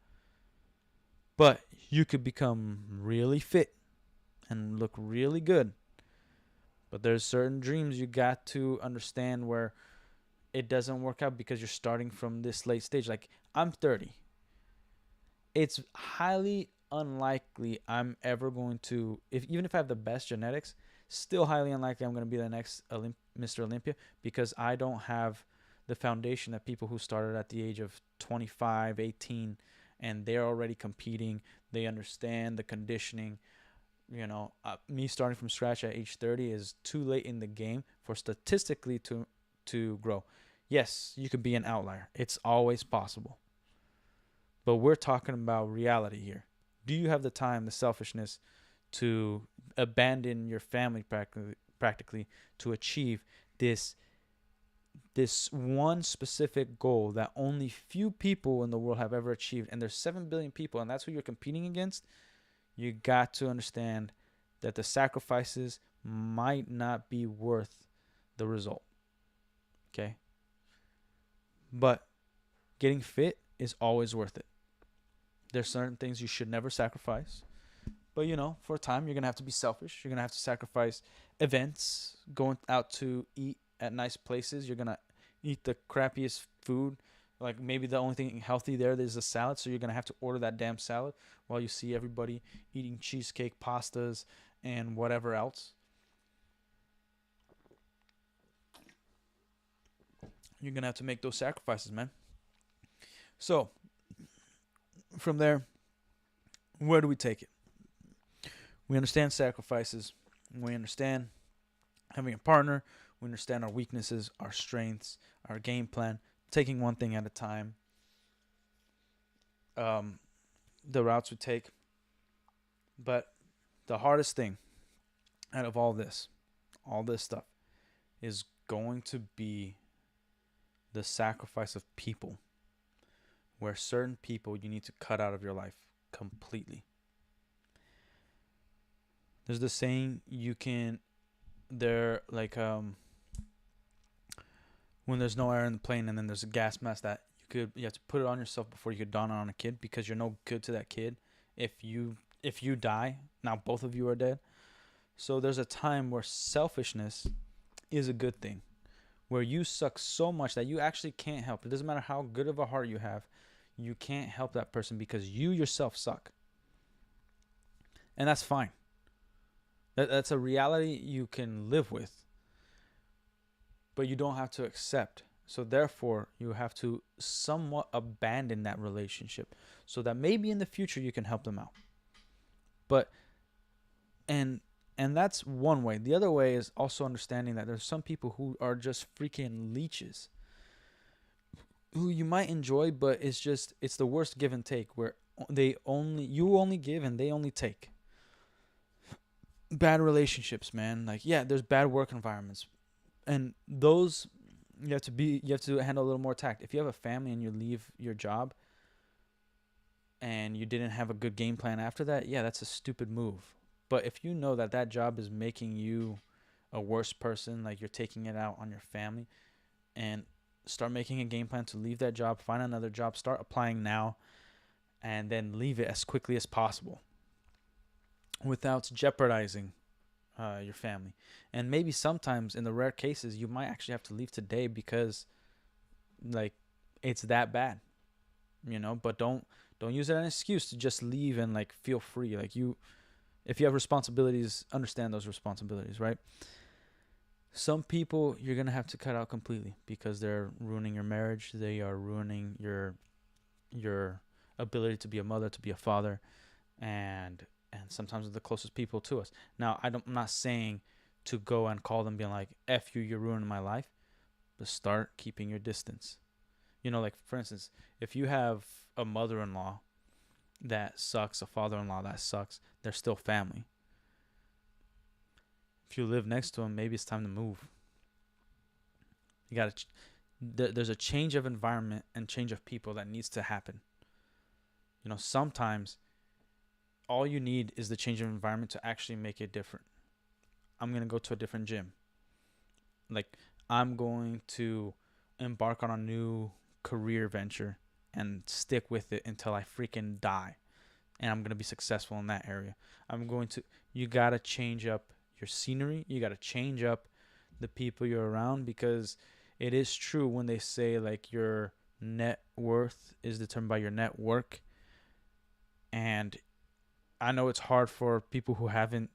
But you could become really fit and look really good. But there's certain dreams you got to understand where it doesn't work out because you're starting from this late stage. Like, I'm 30. It's highly unlikely I'm ever going to, even if I have the best genetics, still highly unlikely I'm going to be the next Mr. Olympia, because I don't have the foundation that people who started at the age of 25, 18, and they're already competing. They understand the conditioning. Me starting from scratch at age 30 is too late in the game for statistically to grow. Yes, you could be an outlier. It's always possible. But we're talking about reality here. Do you have the time, the selfishness to abandon your family practically to achieve this one specific goal that only few people in the world have ever achieved? And there's 7 billion people, and that's who you're competing against. You got to understand that the sacrifices might not be worth the result. Okay? But getting fit is always worth it. There's certain things you should never sacrifice. But, for a time, you're going to have to be selfish. You're going to have to sacrifice events, going out to eat at nice places. You're going to eat the crappiest food. Like, maybe the only thing healthy there is a salad, so you're going to have to order that damn salad while you see everybody eating cheesecake, pastas, and whatever else. You're going to have to make those sacrifices, man. So, from there, where do we take it? We understand sacrifices. We understand having a partner. We understand our weaknesses, our strengths, our game plan, taking one thing at a time, the routes we take. But the hardest thing out of all this stuff, is going to be the sacrifice of people, where certain people you need to cut out of your life completely. There's the saying, when there's no air in the plane and then there's a gas mask that you have to put it on yourself before you could don it on a kid, because you're no good to that kid if you die. Now both of you are dead. So there's a time where selfishness is a good thing, where you suck so much that you actually can't help. It doesn't matter how good of a heart you have. You can't help that person because you yourself suck. And that's fine. That's a reality you can live with, but you don't have to accept. So therefore, you have to somewhat abandon that relationship so that maybe in the future you can help them out. But and and that's one way. The other way is also understanding that there's some people who are just freaking leeches who you might enjoy, but it's the worst give and take where you only give and they only take. Bad relationships, man. Like, yeah, there's bad work environments, and those you have to handle a little more tact. If you have a family and you leave your job and you didn't have a good game plan after that, yeah, that's a stupid move. But if you know that that job is making you a worse person, like you're taking it out on your family, and start making a game plan to leave that job, find another job, start applying now, and then leave it as quickly as possible without jeopardizing your family. And maybe sometimes in the rare cases you might actually have to leave today because like it's that bad, but don't use it as an excuse to just leave and like feel free. Like, if you have responsibilities, understand those responsibilities, right? Some people you're going to have to cut out completely because they're ruining your marriage, they are ruining your ability to be a mother, to be a father, and sometimes the closest people to us. Now, I'm not saying to go and call them being like, F you, you're ruining my life, but start keeping your distance. Like, for instance, if you have a mother-in-law that sucks, a father-in-law that sucks, they're still family. If you live next to them, maybe it's time to move. You got to there's a change of environment and change of people that needs to happen. Sometimes all you need is the change of environment to actually make it different. I'm going to go to a different gym. Like, I'm going to embark on a new career venture and stick with it until I freaking die. And I'm going to be successful in that area. You got to change up your scenery. You got to change up the people you're around, because it is true when they say like your net worth is determined by your network. And I know it's hard for people who haven't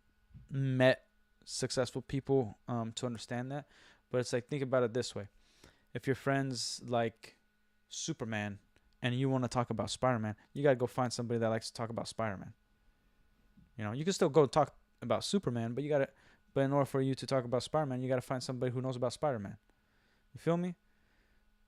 met successful people to understand that. But it's like, think about it this way. If your friend's like Superman and you want to talk about Spider-Man, you got to go find somebody that likes to talk about Spider-Man. You can still go talk about Superman, but in order for you to talk about Spider-Man, you got to find somebody who knows about Spider-Man. You feel me?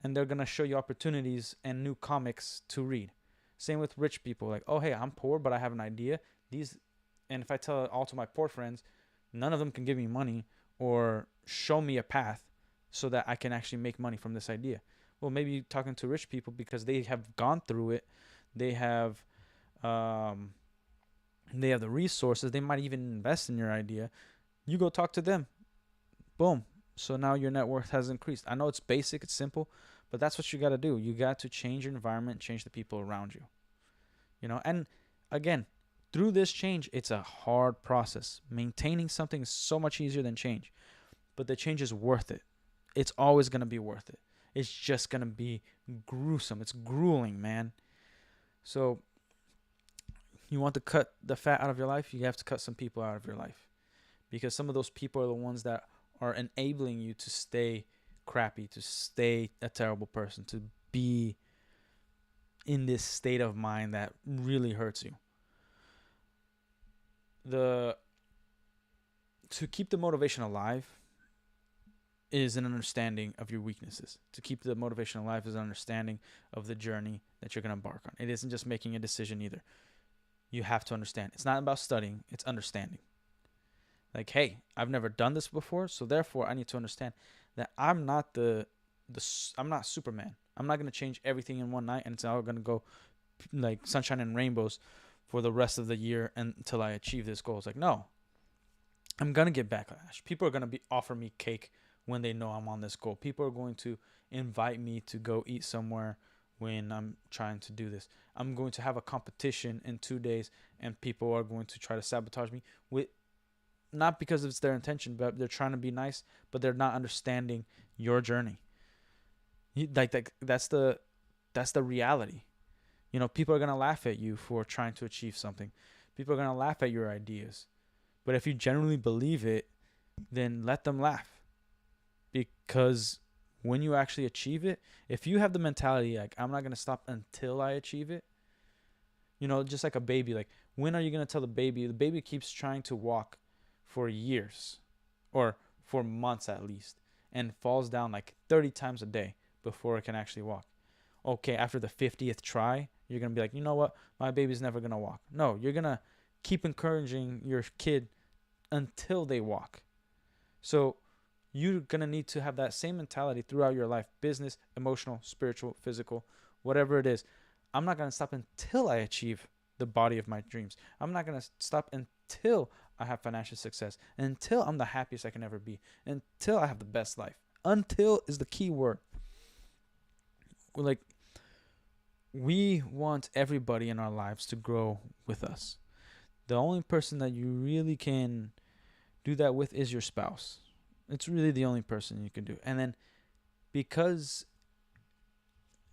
And they're going to show you opportunities and new comics to read. Same with rich people. Like, oh, hey, I'm poor, but I have an idea. And if I tell it all to my poor friends, none of them can give me money or show me a path so that I can actually make money from this idea. Well, maybe talking to rich people because they have gone through it. They have the resources. They might even invest in your idea. You go talk to them. Boom. So now your net worth has increased. I know it's basic, it's simple, but that's what you got to do. You got to change your environment, change the people around you. And again, through this change, it's a hard process. Maintaining something is so much easier than change, but the change is worth it. It's always going to be worth it. It's just going to be gruesome. It's grueling, man. So you want to cut the fat out of your life, you have to cut some people out of your life, because some of those people are the ones that are enabling you to stay crappy, to stay a terrible person, to be in this state of mind that really hurts you. To keep the motivation alive is an understanding of your weaknesses. To keep the motivation alive is an understanding of the journey that you're going to embark on. It isn't just making a decision either. You have to understand. It's not about studying, it's understanding. Like, hey, I've never done this before, so therefore I need to understand that I'm not I'm not Superman. I'm not going to change everything in one night and it's all going to go like sunshine and rainbows for the rest of the year until I achieve this goal. It's like, no, I'm going to get backlash. People are going to offer me cake when they know I'm on this goal. People are going to invite me to go eat somewhere when I'm trying to do this. I'm going to have a competition in 2 days and people are going to try to sabotage me with, not because it's their intention, but they're trying to be nice, but they're not understanding your journey. That's the reality. People are going to laugh at you for trying to achieve something. People are going to laugh at your ideas. But if you genuinely believe it, then let them laugh. Because when you actually achieve it, if you have the mentality like, I'm not going to stop until I achieve it, just like a baby, like, when are you going to tell the baby keeps trying to walk for years or for months at least and falls down like 30 times a day before it can actually walk. Okay, after the 50th try, you're going to be like, you know what? My baby's never going to walk. No, you're going to keep encouraging your kid until they walk. So you're going to need to have that same mentality throughout your life, business, emotional, spiritual, physical, whatever it is. I'm not going to stop until I achieve the body of my dreams. I'm not going to stop until I have financial success, until I'm the happiest I can ever be, until I have the best life. Until is the key word. Like, we want everybody in our lives to grow with us. The only person that you really can do that with is your spouse. It's really the only person you can do. And then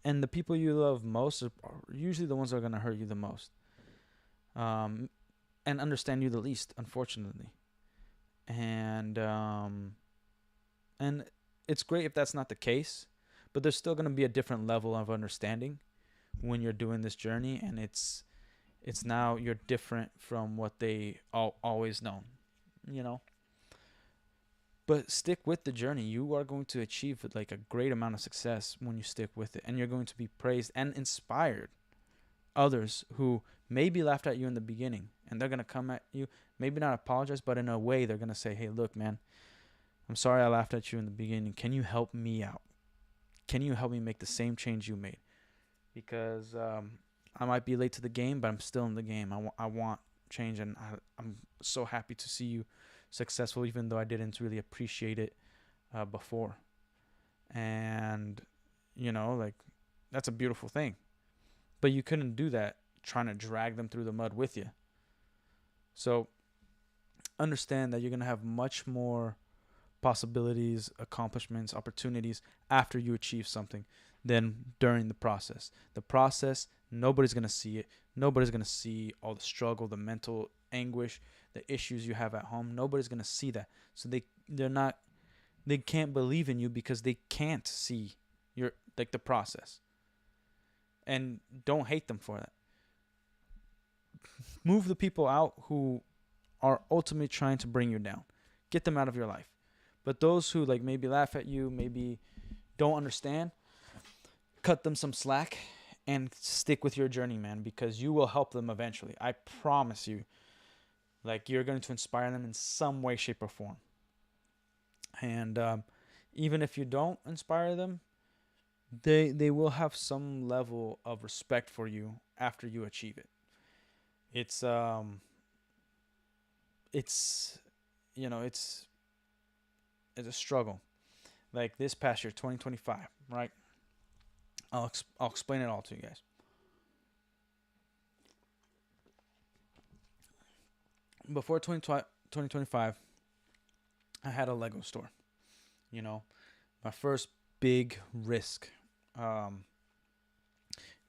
and the people you love most are usually the ones that are going to hurt you the most. And understand you the least, unfortunately. And it's great if that's not the case, but there's still going to be a different level of understanding when you're doing this journey, and it's now you're different from what they always known, But stick with the journey. You are going to achieve like a great amount of success when you stick with it, and you're going to be praised and inspired others who maybe laughed at you in the beginning, and they're going to come at you, maybe not apologize, but in a way they're going to say, hey, look, man, I'm sorry I laughed at you in the beginning. Can you help me out? Can you help me make the same change you made? Because I might be late to the game, but I'm still in the game. I want change, and I'm so happy to see you successful, even though I didn't really appreciate it before. And, like, that's a beautiful thing. But you couldn't do that trying to drag them through the mud with you. So understand that you're going to have much more possibilities, accomplishments, opportunities after you achieve something than during the process. The process, nobody's going to see it. Nobody's going to see all the struggle, the mental anguish, the issues you have at home. Nobody's going to see that. So they can't believe in you because they can't see the process. And don't hate them for that. Move the people out who are ultimately trying to bring you down. Get them out of your life. But those who maybe laugh at you, maybe don't understand, cut them some slack and stick with your journey, man, because you will help them eventually. I promise you. You're going to inspire them in some way, shape, or form. And even if you don't inspire them, they will have some level of respect for you after you achieve it. It's a struggle. Like this past year, 2025, right? I'll explain it all to you guys. Before 2025, I had a Lego store. My first big risk.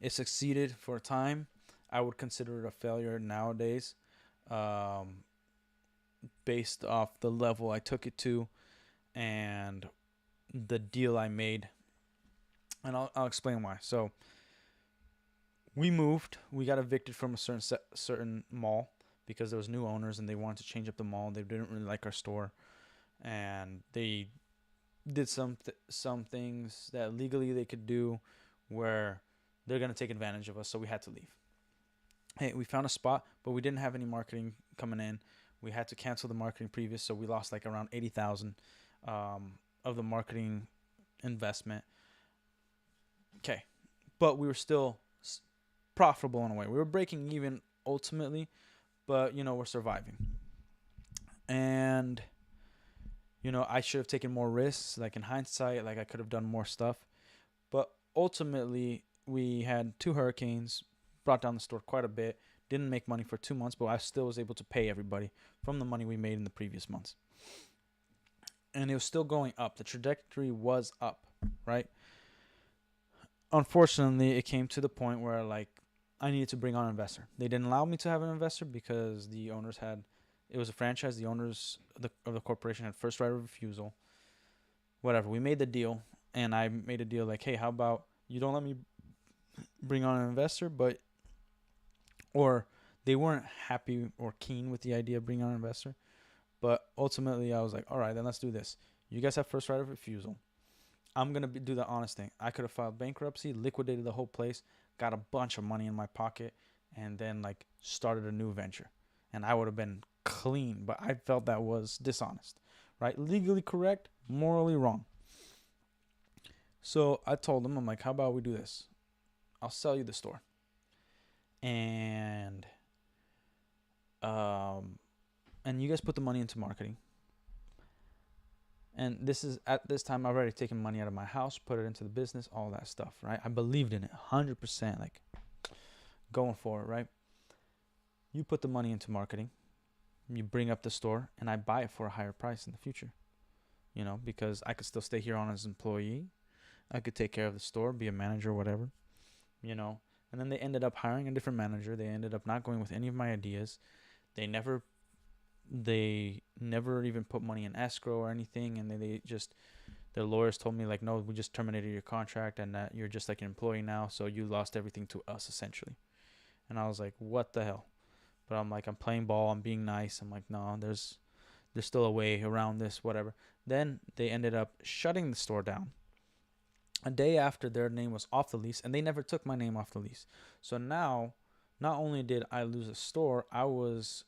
It succeeded for a time. I would consider it a failure nowadays, based off the level I took it to and the deal I made. And I'll explain why. So we moved. We got evicted from a certain mall because there was new owners and they wanted to change up the mall. They didn't really like our store, and they did some things that legally they could do where they're going to take advantage of us, so we had to leave. Hey, we found a spot, but we didn't have any marketing coming in. We had to cancel the marketing previous, so we lost around $80,000 of the marketing investment. Okay, but we were still profitable in a way. We were breaking even ultimately, but we're surviving. And I should have taken more risks. In hindsight, I could have done more stuff. But ultimately, we had 2 hurricanes, brought down the store quite a bit. Didn't make money for 2 months, but I still was able to pay everybody from the money we made in the previous months. And it was still going up. The trajectory was up, right? Unfortunately, it came to the point where I needed to bring on an investor. They didn't allow me to have an investor because the owners had, it was a franchise. The owners of the corporation had first right of refusal. Whatever. We made the deal, and I made a deal like, hey, how about you don't let me bring on an investor, but or they weren't happy or keen with the idea of bringing on an investor. But ultimately, I was like, all right, then let's do this. You guys have first right of refusal. I'm going to do the honest thing. I could have filed bankruptcy, liquidated the whole place, got a bunch of money in my pocket, and then like started a new venture. And I would have been clean, but I felt that was dishonest, right? Legally correct, morally wrong. So I told them, I'm like, how about we do this? I'll sell you the store. And and you guys put the money into marketing. And this is at this time I've already taken money out of my house, put it into the business, all that stuff, right? I believed in it 100%, like going for it, right? You put the money into marketing, you bring up the store, and I buy it for a higher price in the future, because I could still stay here on as an employee. I could take care of the store, be a manager, whatever, And then they ended up hiring a different manager. They ended up not going with any of my ideas. They never even put money in escrow or anything, and they just, their lawyers told me like, no, we just terminated your contract and that you're just like an employee now, so you lost everything to us essentially. And I was like, what the hell? But I'm like, I'm playing ball, I'm being nice. I'm like, no, there's still a way around this, whatever. Then they ended up shutting the store down a day after their name was off the lease, and they never took my name off the lease. So now, not only did I lose a store, I was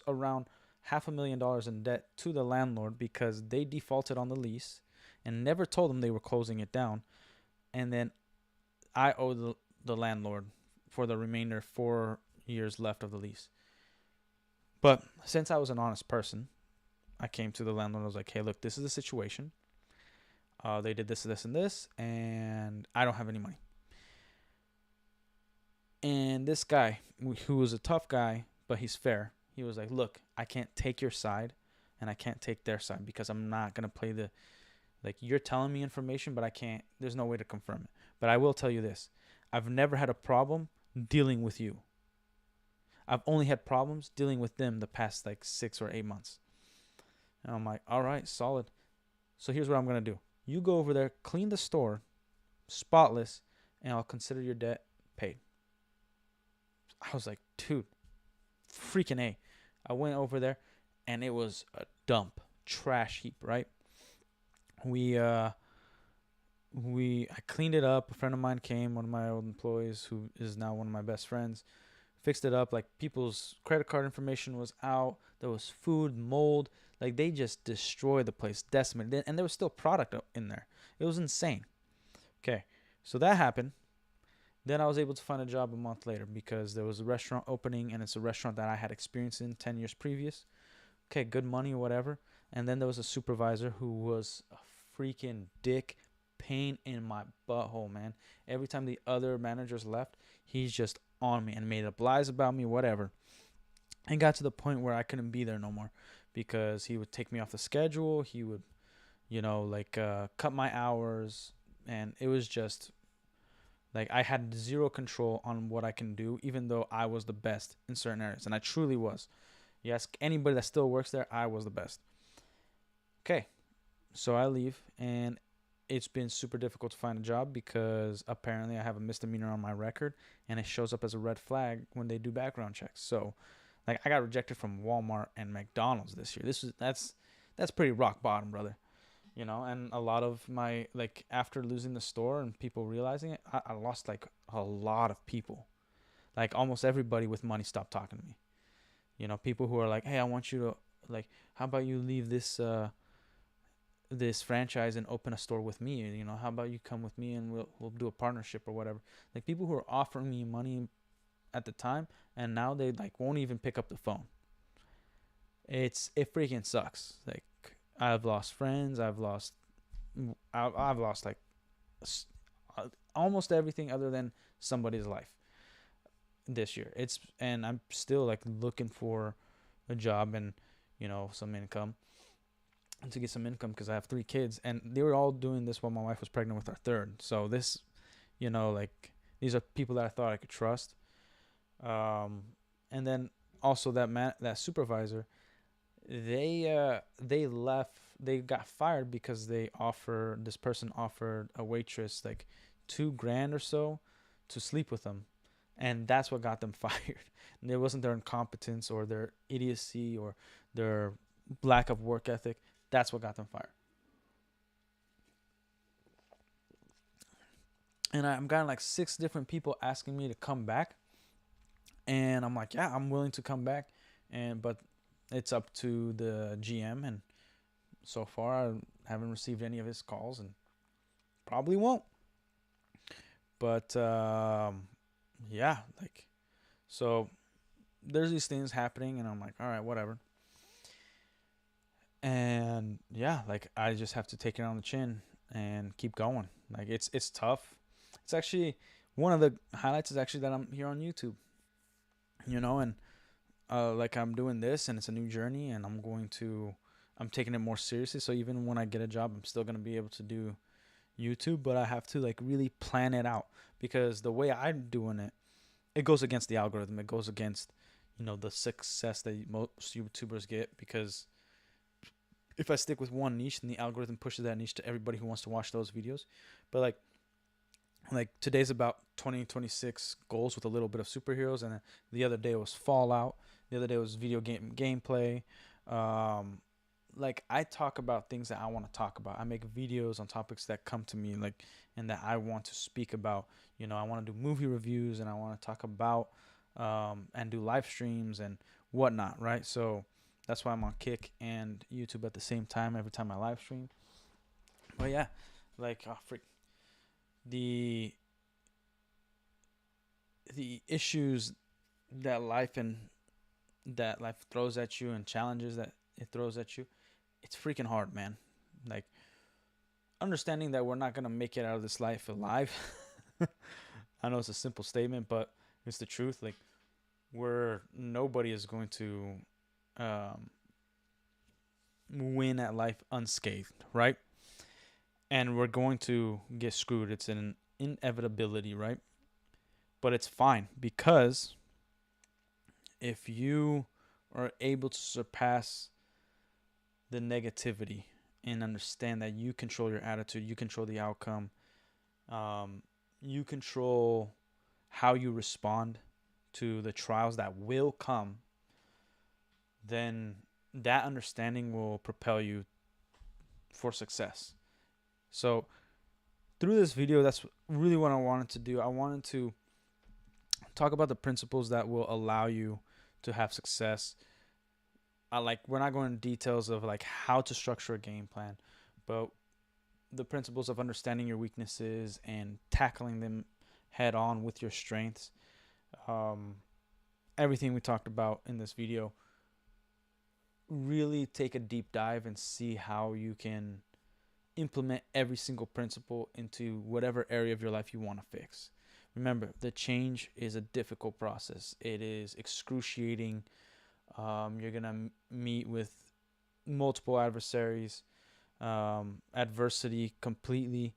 around $500,000 in debt to the landlord because they defaulted on the lease and never told them they were closing it down. And then I owe the landlord for the remainder 4 years left of the lease. But since I was an honest person, I came to the landlord. I was like, hey, look, this is the situation. They did this, this, and this, and I don't have any money. And this guy, who was a tough guy, but he's fair, he was like, look, I can't take your side, and I can't take their side because I'm not going to play you're telling me information, but I can't, there's no way to confirm it. But I will tell you this. I've never had a problem dealing with you. I've only had problems dealing with them the past 6 or 8 months. And I'm like, all right, solid. So here's what I'm going to do. You go over there, clean the store, spotless, and I'll consider your debt paid. I was like, dude, freaking A. I went over there, and it was a dump, trash heap, right? I cleaned it up. A friend of mine came, one of my old employees, who is now one of my best friends, fixed it up. Like, people's credit card information was out. There was food, mold. Like, they just destroyed the place, decimated. And there was still product in there. It was insane. Okay, so that happened. Then I was able to find a job a month later because there was a restaurant opening, and it's a restaurant that I had experience in 10 years previous. Okay, good money or whatever. And then there was a supervisor who was a freaking dick, pain in my butthole, man. Every time the other managers left, he's just on me and made up lies about me, whatever. And got to the point where I couldn't be there no more because he would take me off the schedule. He would, cut my hours. And it was just I had zero control on what I can do, even though I was the best in certain areas. And I truly was. You ask anybody that still works there, I was the best. Okay, so I leave, and it's been super difficult to find a job because apparently I have a misdemeanor on my record, and it shows up as a red flag when they do background checks. So, I got rejected from Walmart and McDonald's this year. That's pretty rock bottom, brother. And a lot of my, after losing the store and people realizing it, I lost, a lot of people. Almost everybody with money stopped talking to me. People who are like, hey, I want you to, how about you leave this franchise and open a store with me? How about you come with me and we'll do a partnership or whatever. People who are offering me money at the time, and now they, won't even pick up the phone. It freaking sucks. I've lost friends. I've lost almost everything other than somebody's life this year. And I'm still looking for a job and some income, and to get some income because I have 3 kids, and they were all doing this while my wife was pregnant with our third. So this, these These are people that I thought I could trust. And then also that supervisor, they left. They got fired because this person offered a waitress like 2 grand or so to sleep with them, and that's what got them fired. And it wasn't their incompetence or their idiocy or their lack of work ethic. That's what got them fired. And I'm gotten like 6 different people asking me to come back, and I'm like, yeah, I'm willing to come back, but it's up to the GM, and so far I haven't received any of his calls, and probably won't. But yeah, like, so there's these things happening, and I'm like, all right, whatever. And yeah, like I just have to take it on the chin and keep going. Like it's tough. It's actually one of the highlights is actually that I'm here on YouTube, and like I'm doing this, and it's a new journey, and I'm taking it more seriously. So even when I get a job, I'm still gonna be able to do YouTube, but I have to like really plan it out, because the way I'm doing it, it goes against the algorithm. It goes against, the success that most YouTubers get, because if I stick with one niche, then the algorithm pushes that niche to everybody who wants to watch those videos. But like today's about 2026 goals with a little bit of superheroes, and then the other day was Fallout. The other day was video game gameplay. Like I talk about things that I want to talk about. I make videos on topics that come to me, like, and that I want to speak about. I want to do movie reviews, and I want to talk about and do live streams and whatnot, right? So that's why I'm on Kick and YouTube at the same time every time I live stream. But yeah, like the the issues that life throws at you, and challenges that it throws at you, it's freaking hard, man. Like, understanding that we're not gonna make it out of this life alive. I know it's a simple statement, but it's the truth. Like, nobody is going to um, win at life unscathed, right? And we're going to get screwed. It's an inevitability, right? But it's fine, because if you are able to surpass the negativity and understand that you control your attitude, you control the outcome, you control how you respond to the trials that will come, then that understanding will propel you for success. So through this video, that's really what I wanted to do. I wanted to talk about the principles that will allow you to have success. We're not going into details of like how to structure a game plan, but the principles of understanding your weaknesses and tackling them head on with your strengths. Everything we talked about in this video, really take a deep dive and see how you can implement every single principle into whatever area of your life you want to fix. Remember, the change is a difficult process. It is excruciating. You're going to meet with multiple adversaries, adversity completely.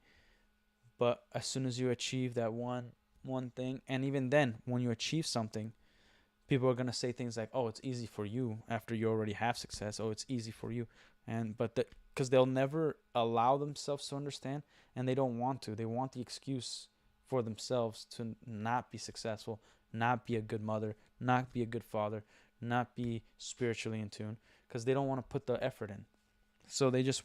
But as soon as you achieve that one thing, and even then, when you achieve something, people are going to say things like, oh, it's easy for you, after you already have success. Oh, it's easy for you. Because they'll never allow themselves to understand, and they don't want to. They want the excuse for themselves to not be successful, not be a good mother, not be a good father, not be spiritually in tune, because they don't want to put the effort in. So they just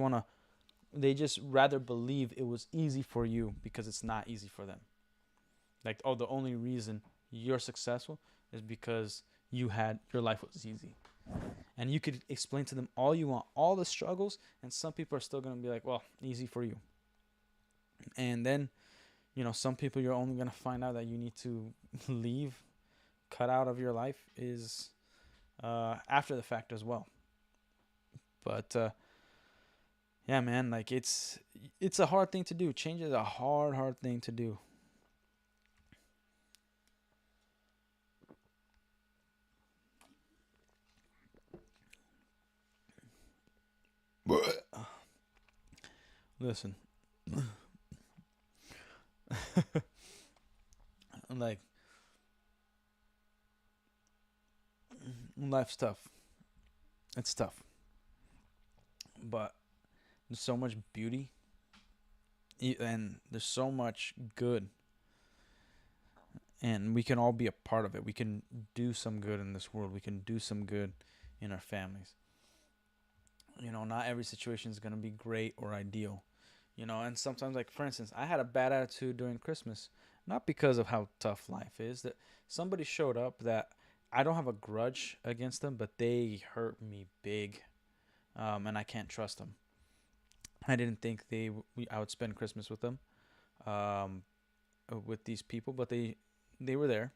rather believe it was easy for you, because it's not easy for them. Like, oh, the only reason you're successful is because your life was easy. And you could explain to them all you want, all the struggles, and some people are still going to be like, well, easy for you. And then, some people you're only going to find out that you need to cut out of your life is after the fact as well. But yeah, man, like it's a hard thing to do. Change is a hard thing to do. Listen. Like, life's tough. It's tough, but there's so much beauty, and there's so much good, and we can all be a part of it. We can do some good in this world. We can do some good in our families. Not every situation is going to be great or ideal. And sometimes, like, for instance, I had a bad attitude during Christmas, not because of how tough life is. That somebody showed up that I don't have a grudge against them, but they hurt me big, and I can't trust them. I didn't think I would spend Christmas with them, um, with these people, but they were there,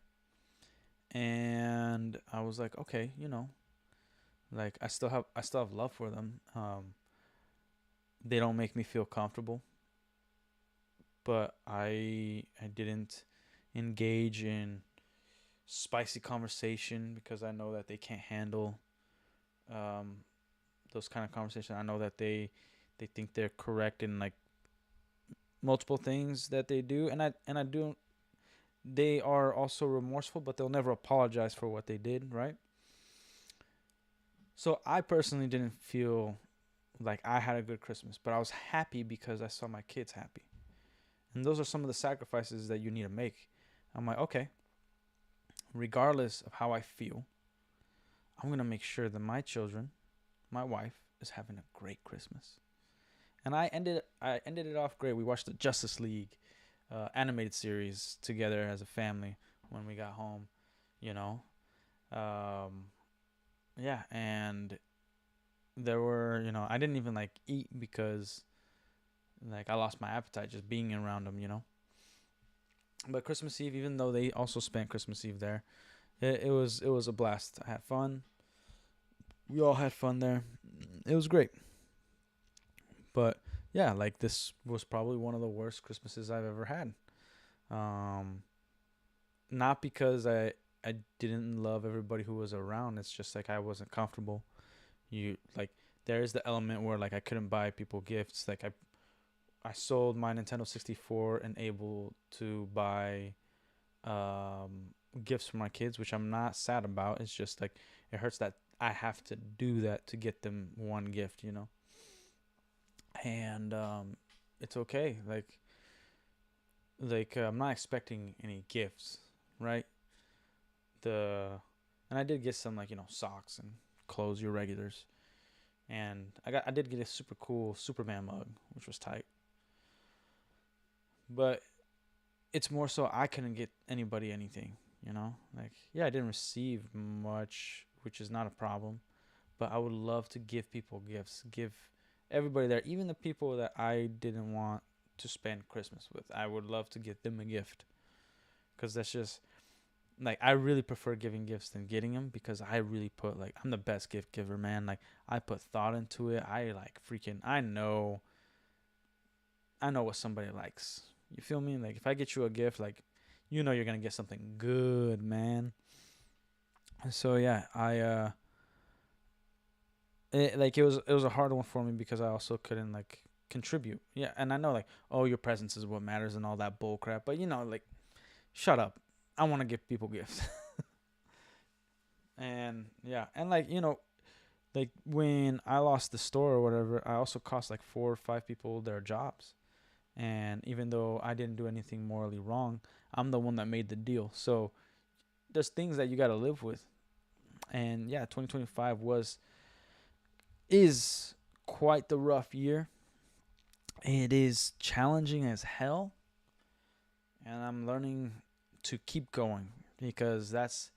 and I was like, okay, like I still have love for them. They don't make me feel comfortable, but I didn't engage in spicy conversation because I know that they can't handle um, those kind of conversations. I know that they think they're correct in like multiple things that they do, and I do. They are also remorseful, but they'll never apologize for what they did, right? So I personally didn't feel like I had a good Christmas, but I was happy because I saw my kids happy. And those are some of the sacrifices that you need to make. I'm like, okay, regardless of how I feel, I'm going to make sure that my children, my wife, is having a great Christmas. And I ended it off great. We watched the Justice League animated series together as a family when we got home, you know. Um, yeah, and there were, I didn't even like eat because like I lost my appetite just being around them. But Christmas Eve, even though they also spent Christmas Eve there, it was a blast. I had fun. We all had fun there. It was great. But yeah, like this was probably one of the worst Christmases I've ever had. Um, Not because I didn't love everybody who was around. It's just like I wasn't comfortable. You like there is the element where like I couldn't buy people gifts. Like I sold my Nintendo 64 and able to buy gifts for my kids, which I'm not sad about. It's just like it hurts that I have to do that to get them one gift. And it's okay. I'm not expecting any gifts, right? The and I did get some like socks and clothes, your regulars, and I did get a super cool Superman mug, which was tight. But it's more so I couldn't get anybody anything. Like, yeah, I didn't receive much, which is not a problem, but I would love to give people gifts, give everybody there, even the people that I didn't want to spend Christmas with. I would love to get them a gift because that's just like I really prefer giving gifts than getting them because I really put like I'm the best gift giver, man. Like I put thought into it. I like freaking I know what somebody likes. You feel me? Like if I get you a gift, like you're gonna get something good, man. So yeah, it was a hard one for me because I also couldn't like contribute. Yeah, and I know like your presence is what matters and all that bull crap, but like shut up. I want to give people gifts. And yeah, and like when I lost the store or whatever, I also cost like 4 or 5 people their jobs. And even though I didn't do anything morally wrong, I'm the one that made the deal. So there's things that you got to live with. And yeah, 2025 is quite the rough year. It is challenging as hell, and I'm learning to keep going because that's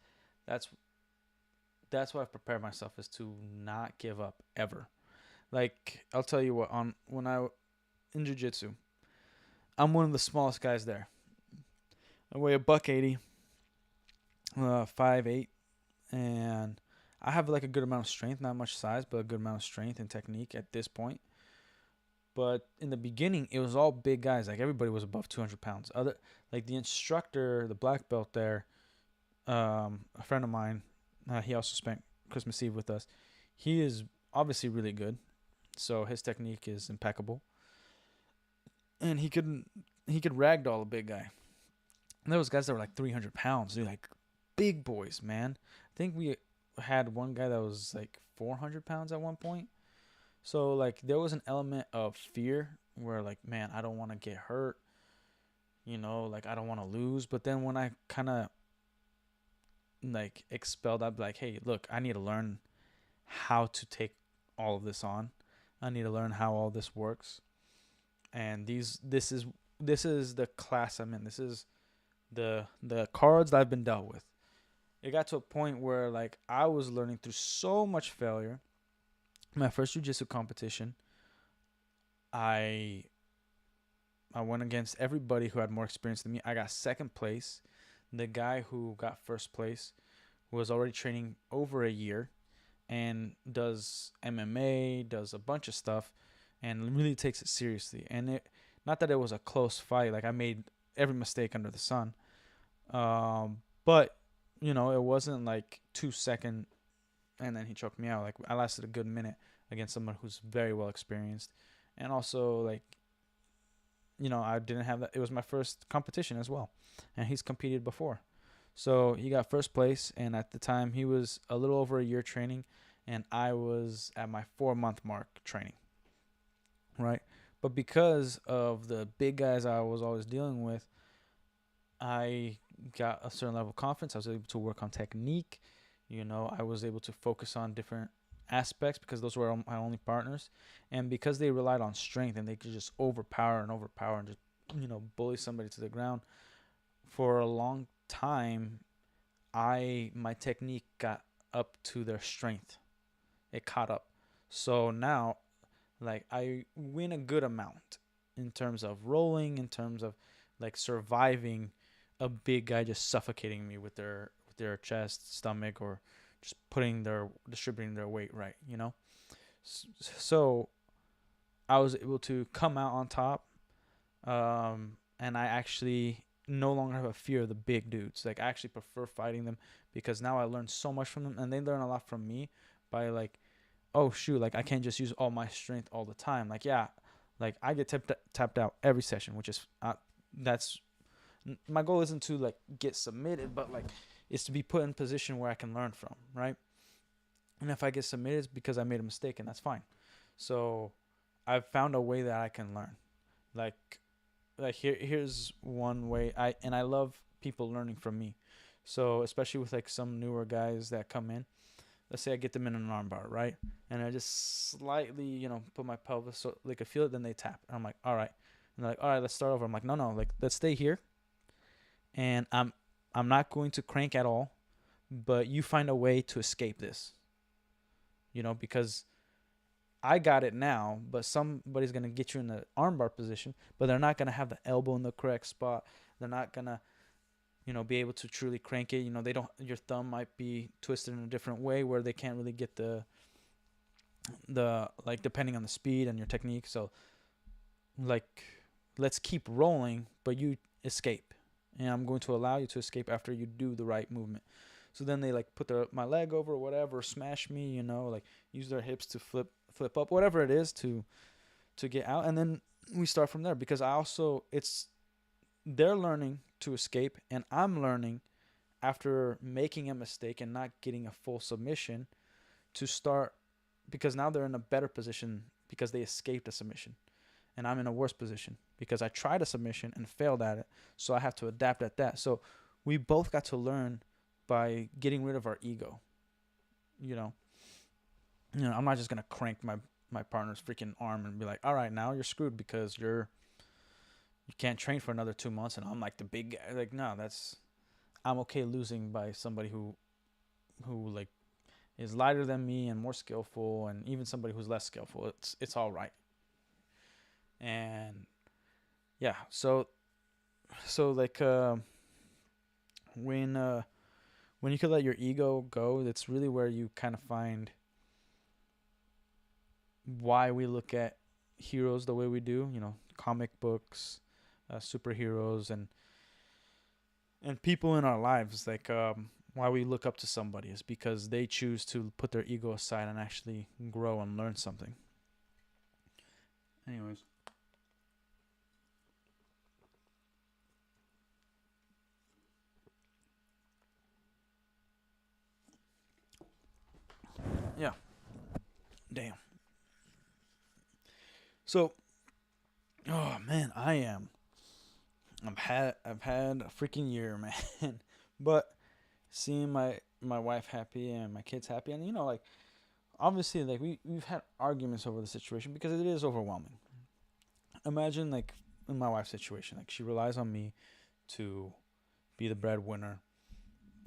what I've prepared myself is to not give up ever. Like I'll tell you what, on when I in jiu-jitsu, I'm one of the smallest guys there. I weigh a buck 80, 5'8", and I have like a good amount of strength, not much size, but a good amount of strength and technique at this point. But in the beginning, it was all big guys. Like everybody was above 200 pounds. Like the instructor, the black belt there, a friend of mine, he also spent Christmas Eve with us. He is obviously really good, so his technique is impeccable, and he could ragdoll a big guy. And there was guys that were like 300 pounds, dude, like big boys, man. I think we had one guy that was like 400 pounds at one point. So like there was an element of fear where like, man, I don't want to get hurt, like I don't want to lose. But then when I kind of like expelled, I'd be like, hey, look, I need to learn how to take all of this on. I need to learn how all this works. And this is the class I'm in. This is the cards that I've been dealt with. It got to a point where like I was learning through so much failure. My first jiu-jitsu competition, I I went against everybody who had more experience than me. I got second place. The guy who got first place was already training over a year and does MMA, does a bunch of stuff, and really takes it seriously. And not that it was a close fight. Like I made every mistake under the sun, but it wasn't like 2 second and then he choked me out. Like I lasted a good minute against someone who's very well experienced, and also like I didn't have that. It was my first competition as well, and he's competed before. So he got first place, and at the time he was a little over a year training, and I was at my 4 month mark training. Right, but because of the big guys I was always dealing with, I got a certain level of confidence. I was able to work on technique. I was able to focus on different aspects because those were my only partners, and because they relied on strength and they could just overpower and just bully somebody to the ground for a long time. My technique got up to their strength. It caught up. So now, like, I win a good amount in terms of rolling, in terms of like surviving a big guy just suffocating me with their chest, stomach, or just distributing their weight right. So I was able to come out on top, and I actually no longer have a fear of the big dudes. Like I actually prefer fighting them because now I learn so much from them, and they learn a lot from me by like, oh shoot, like I can't just use all my strength all the time. Like yeah, like I get tapped out every session, which is that's my goal isn't to like get submitted, but like it's to be put in position where I can learn from, right? And if I get submitted, it's because I made a mistake, and that's fine. So I've found a way that I can learn. Like here's one way I love people learning from me. So especially with like some newer guys that come in, let's say I get them in an armbar, right? And I just slightly, put my pelvis so they could feel it, then they tap. And I'm like, all right. And they're like, all right, let's start over. I'm like, no, like let's stay here. And I'm not going to crank at all, but you find a way to escape this. Because I got it now, but somebody's gonna get you in the armbar position, but they're not gonna have the elbow in the correct spot. They're not gonna, be able to truly crank it. They don't. Your thumb might be twisted in a different way where they can't really get the like depending on the speed and your technique. So, like, let's keep rolling, but you escape, and I'm going to allow you to escape after you do the right movement. So then they like put my leg over or whatever, smash me, like use their hips to flip up, whatever it is to get out, and then we start from there because they're learning to escape, and I'm learning after making a mistake and not getting a full submission to start, because now they're in a better position because they escaped a submission, and I'm in a worse position because I tried a submission and failed at it, so I have to adapt at that. So we both got to learn by getting rid of our ego. I'm not just gonna crank my partner's freaking arm and be like, all right, now you're screwed because you can't train for another 2 months, and I'm like the big guy. Like, no, I'm okay losing by somebody who like is lighter than me and more skillful, and even somebody who's less skillful. It's all right. And yeah, so like when you can let your ego go, that's really where you kind of find why we look at heroes the way we do. Comic books, superheroes, and people in our lives. Like why we look up to somebody is because they choose to put their ego aside and actually grow and learn something. Anyways. Yeah. Damn. So, oh man, I've had a freaking year, man. But seeing my wife happy and my kids happy, and like obviously, like we've had arguments over the situation because it is overwhelming. Imagine like in my wife's situation, like she relies on me to be the breadwinner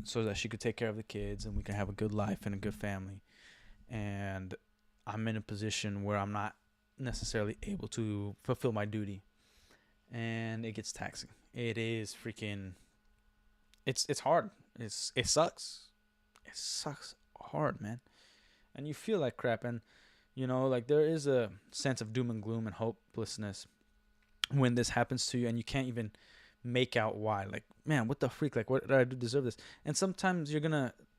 so that she could take care of the kids and we can have a good life and a good family. And I'm in a position where I'm not necessarily able to fulfill my duty, and it gets taxing. It is freaking. It's hard. It sucks. It sucks hard, man. And you feel like crap, and like there is a sense of doom and gloom and hopelessness when this happens to you, and you can't even make out why. Like, man, what the freak? Like, what did I do to deserve this? And sometimes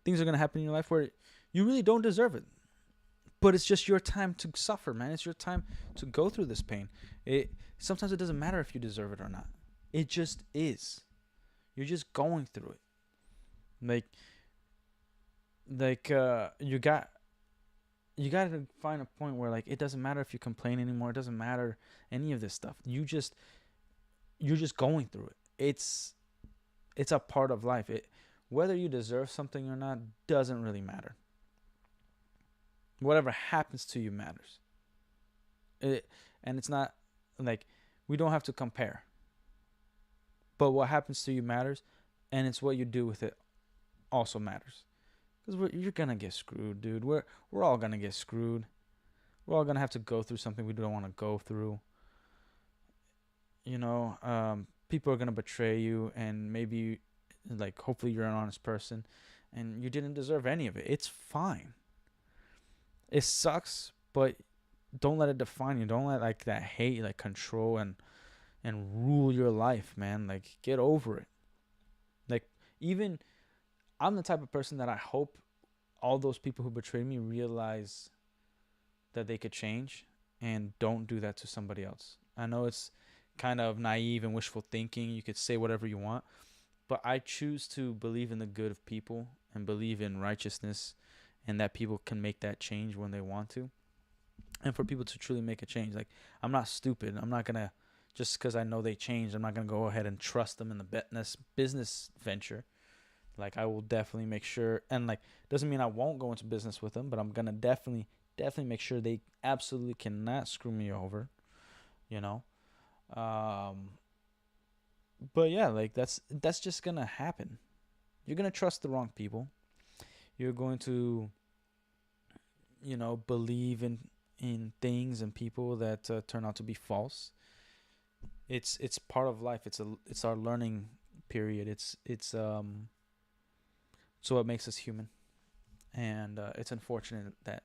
things are gonna happen in your life where you really don't deserve it, but it's just your time to suffer, man. It's your time to go through this pain. It Sometimes it doesn't matter if you deserve it or not. It just is. You're just going through it. Like you got to find a point where like it doesn't matter if you complain anymore. It doesn't matter any of this stuff. You're just going through it. It's a part of life. Whether you deserve something or not doesn't really matter. Whatever happens to you matters. And it's not like we don't have to compare. But what happens to you matters, and it's what you do with it also matters. Because you're gonna get screwed, dude. We're all gonna get screwed. We're all gonna have to go through something we don't want to go through. People are gonna betray you, and maybe, like, hopefully you're an honest person, and you didn't deserve any of it. It's fine. It sucks, but don't let it define you. Don't let like that hate like control and rule your life, man. Like, get over it. Like, even I'm the type of person that I hope all those people who betrayed me realize that they could change and don't do that to somebody else. I know it's kind of naive and wishful thinking. You could say whatever you want, but I choose to believe in the good of people and believe in righteousness and that people can make that change when they want to. And for people to truly make a change. Like, I'm not stupid. I'm not going to, just because I know they changed, I'm not going to go ahead and trust them in the business venture. Like, I will definitely make sure, and like, doesn't mean I won't go into business with them, but I'm going to definitely make sure they absolutely cannot screw me over, you know? But yeah, like, that's just going to happen. You're going to trust the wrong people. You're going to, believe in things and people that turn out to be false. It's part of life. It's our learning period. It's so it makes us human, and it's unfortunate that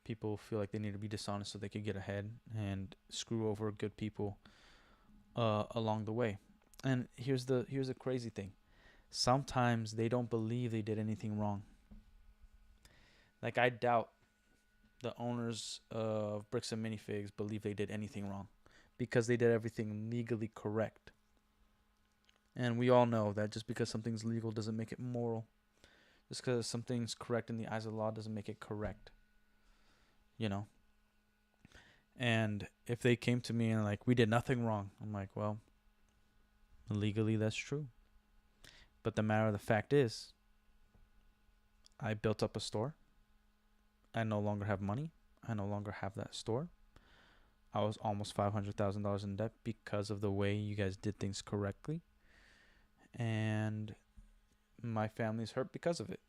people feel like they need to be dishonest so they could get ahead and screw over good people along the way. And here's the crazy thing: sometimes they don't believe they did anything wrong. Like, I doubt the owners of Bricks and Minifigs believe they did anything wrong because they did everything legally correct. And we all know that just because something's legal doesn't make it moral. Just because something's correct in the eyes of the law doesn't make it correct. You know? And if they came to me and like, we did nothing wrong, I'm like, well, legally that's true. But the matter of the fact is, I built up a store. I no longer have money. I no longer have that store. I was almost $500,000 in debt because of the way you guys did things correctly. And my family's hurt because of it.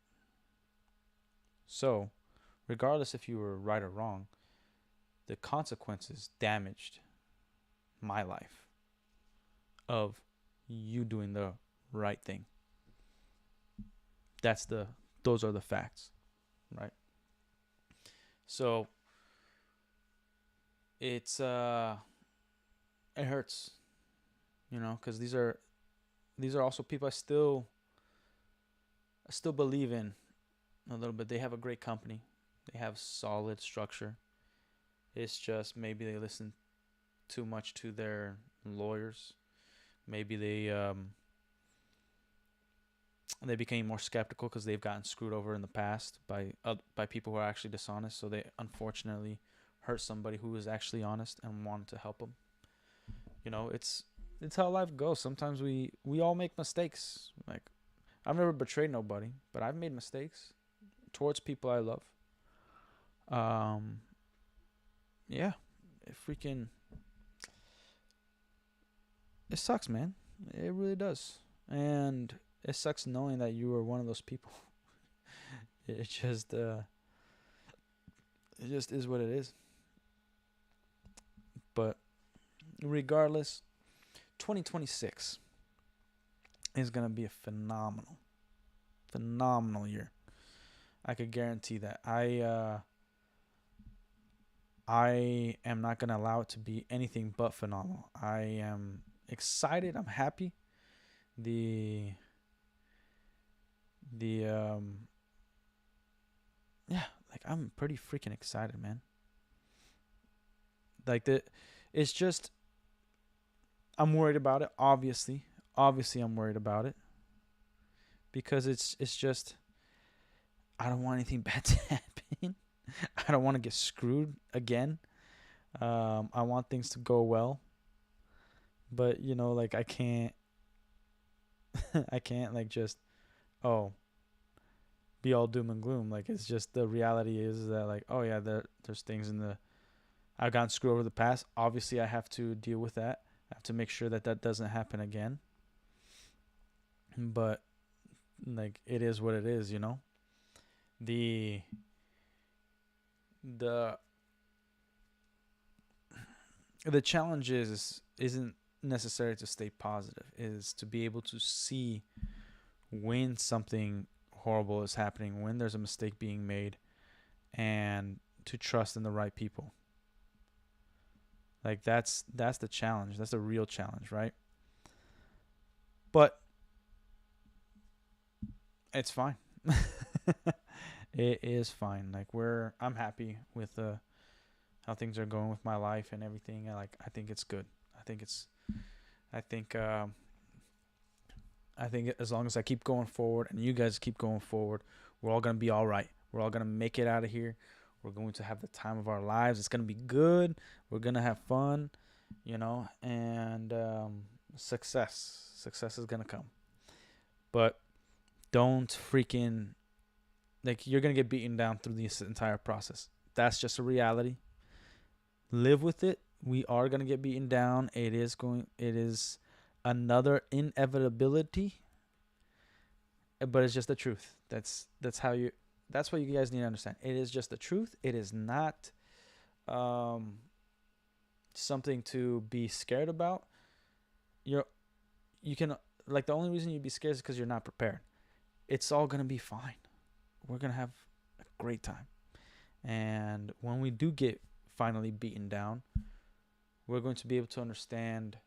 So, regardless if you were right or wrong, the consequences damaged my life of you doing the right thing. Those are the facts, right? So it hurts, because these are also people I still believe in a little bit. They have a great company. They have solid structure. It's just maybe they listen too much to their lawyers. Maybe they they became more skeptical because they've gotten screwed over in the past by people who are actually dishonest. So they unfortunately hurt somebody who was actually honest and wanted to help them. It's how life goes. Sometimes we all make mistakes. Like, I've never betrayed nobody, but I've made mistakes towards people I love. Um, yeah, it sucks, man. It really does, and it sucks knowing that you were one of those people. It just it just is what it is. But regardless, 2026 is gonna be a phenomenal year. I could guarantee that. I am not gonna allow it to be anything but phenomenal. I am excited. I'm happy. The the Yeah, like, I'm pretty freaking excited, man. Like, it's just, I'm worried about it. Obviously, I'm worried about it because it's just, I don't want anything bad to happen. I don't want to get screwed again. I want things to go well, but like, I can't, I can't, like, just, oh, be all doom and gloom. Like, it's just, the reality is that, like, oh yeah, there's things I've gotten screwed over the past. Obviously, I have to deal with that. I have to make sure that that doesn't happen again. But, like, it is what it is. The the the challenge isn't necessary to stay positive. Is to be able to see when something horrible is happening, when there's a mistake being made, and to trust in the right people. Like, that's the challenge. That's the real challenge, right? But it's fine. It is fine. Like, I'm happy with how things are going with my life and everything. I think it's good. I think it's I think I think as long as I keep going forward and you guys keep going forward, we're all gonna be all right. We're all gonna make it out of here. We're going to have the time of our lives. It's gonna be good. We're gonna have fun, and success is gonna come. But don't freaking, like, you're gonna get beaten down through this entire process. That's just a reality. Live with it. We are gonna get beaten down. It is another inevitability, but it's just the truth. That's what you guys need to understand. It is just the truth. It is not um something to be scared about. You can, like, the only reason you'd be scared is because you're not prepared. It's all gonna be fine. We're gonna have a great time. And when we do get finally beaten down, we're going to be able to understand.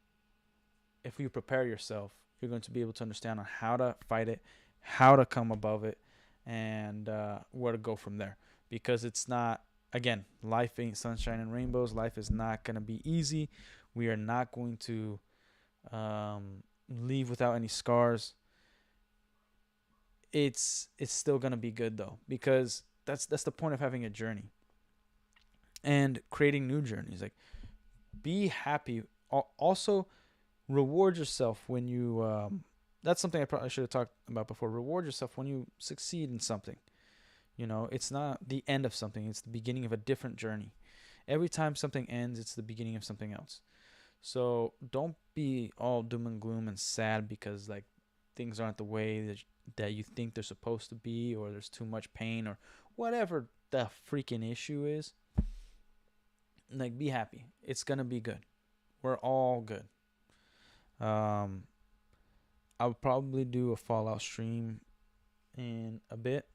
If you prepare yourself, you're going to be able to understand on how to fight it, how to come above it, and where to go from there. Because it's not, again, life ain't sunshine and rainbows. Life is not going to be easy. We are not going to leave without any scars. It's still going to be good, though, because that's the point of having a journey and creating new journeys. Like, be happy. Also, reward yourself when you that's something I probably should have talked about before. Reward yourself when you succeed in something. It's not the end of something, it's the beginning of a different journey. Every time something ends, it's the beginning of something else. So don't be all doom and gloom and sad because, like, things aren't the way that you think they're supposed to be, or there's too much pain, or whatever the freaking issue is. Like, be happy. It's gonna be good. We're all good. Um, I'll probably do a Fallout stream in a bit.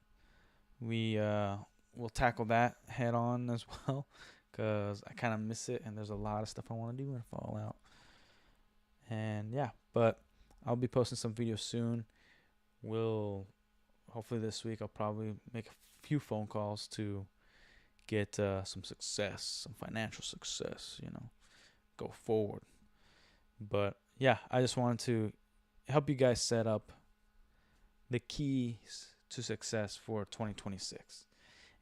We'll tackle that head on as well, because I kind of miss it, and there's a lot of stuff I want to do in Fallout. And yeah, but I'll be posting some videos soon. Hopefully this week I'll probably make a few phone calls to get some success, some financial success, go forward. But yeah, I just wanted to help you guys set up the keys to success for 2026.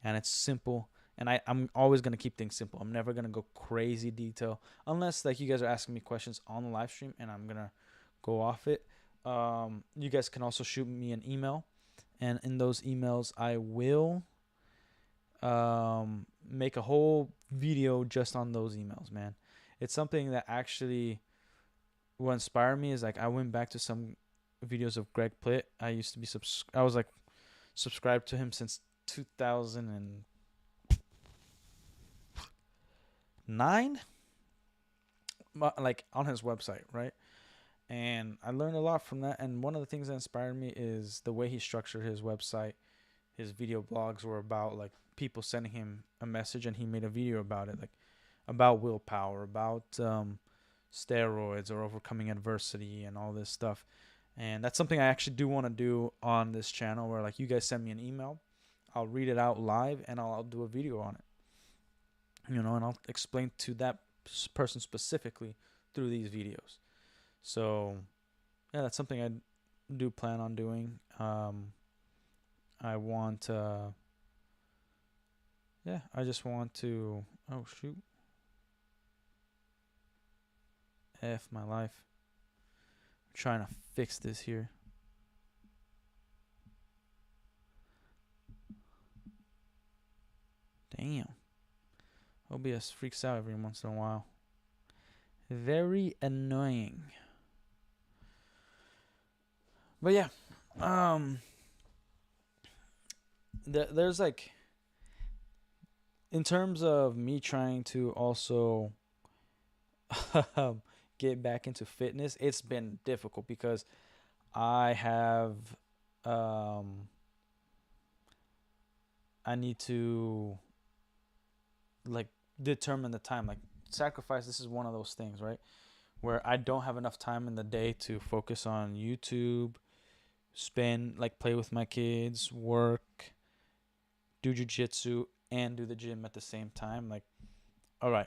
And it's simple. And I'm always going to keep things simple. I'm never going to go crazy detail unless like you guys are asking me questions on the live stream and I'm going to go off it. You guys can also shoot me an email. And in those emails, I will make a whole video just on those emails, man. It's something that actually what inspired me is like I went back to some videos of Greg Plitt. I used to be I was like subscribed to him since 2009, like on his website, right? And I learned a lot from that. And one of the things that inspired me is the way he structured his website. His video blogs were about like people sending him a message, and he made a video about it, like about willpower, about steroids or overcoming adversity and all this stuff. And that's something I actually do want to do on this channel, where like you guys send me an email, I'll read it out live, and I'll do a video on it, and I'll explain to that person specifically through these videos. So yeah, that's something I do plan on doing. I want I just want to, oh shoot, F my life. I'm trying to fix this here. Damn. OBS freaks out every once in a while. Very annoying. But yeah, there's like, in terms of me trying to also get back into fitness, it's been difficult because I have I need to like determine the time. Like sacrifice, this is one of those things, right? Where I don't have enough time in the day to focus on YouTube, play with my kids, work, do jujitsu, and do the gym at the same time. Like, all right,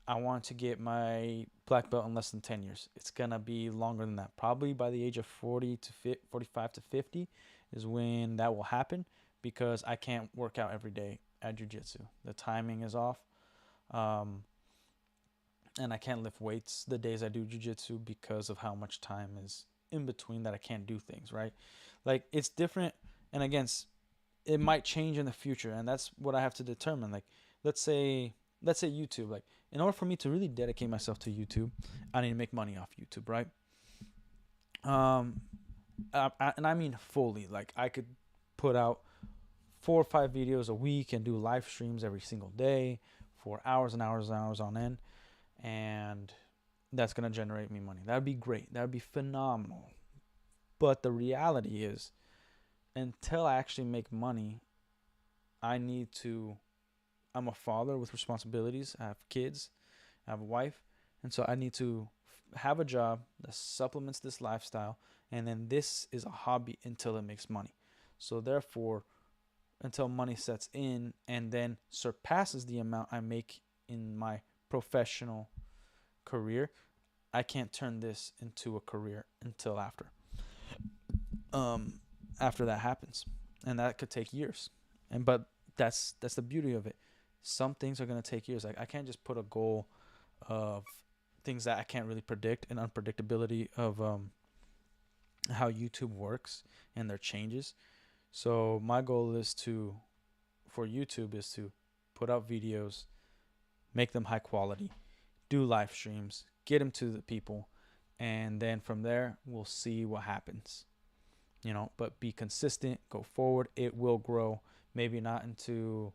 I want to get my black belt in less than 10 years. It's going to be longer than that. Probably by the age of 45 to 50 is when that will happen, because I can't work out every day at jujitsu. The timing is off. And I can't lift weights the days I do jujitsu because of how much time is in between that I can't do things, right? Like, it's different. And again, it might change in the future, and that's what I have to determine. Like, let's say YouTube. Like, in order for me to really dedicate myself to YouTube, I need to make money off YouTube, right? And I mean fully. Like, I could put out 4 or 5 videos a week and do live streams every single day for hours and hours and hours on end, and that's gonna generate me money. That'd be great. That'd be phenomenal. But the reality is, until I actually make money, I'm a father with responsibilities. I have kids, I have a wife, and so I need to have a job that supplements this lifestyle, and then this is a hobby until it makes money. So therefore, until money sets in and then surpasses the amount I make in my professional career, I can't turn this into a career until after that happens, and that could take years. But that's the beauty of it. Some things are going to take years. Like, I can't just put a goal of things that I can't really predict, and unpredictability of how YouTube works and their changes. So my goal for YouTube is to put out videos, make them high quality, do live streams, get them to the people, and then from there we'll see what happens. But be consistent, go forward. It will grow. Maybe not into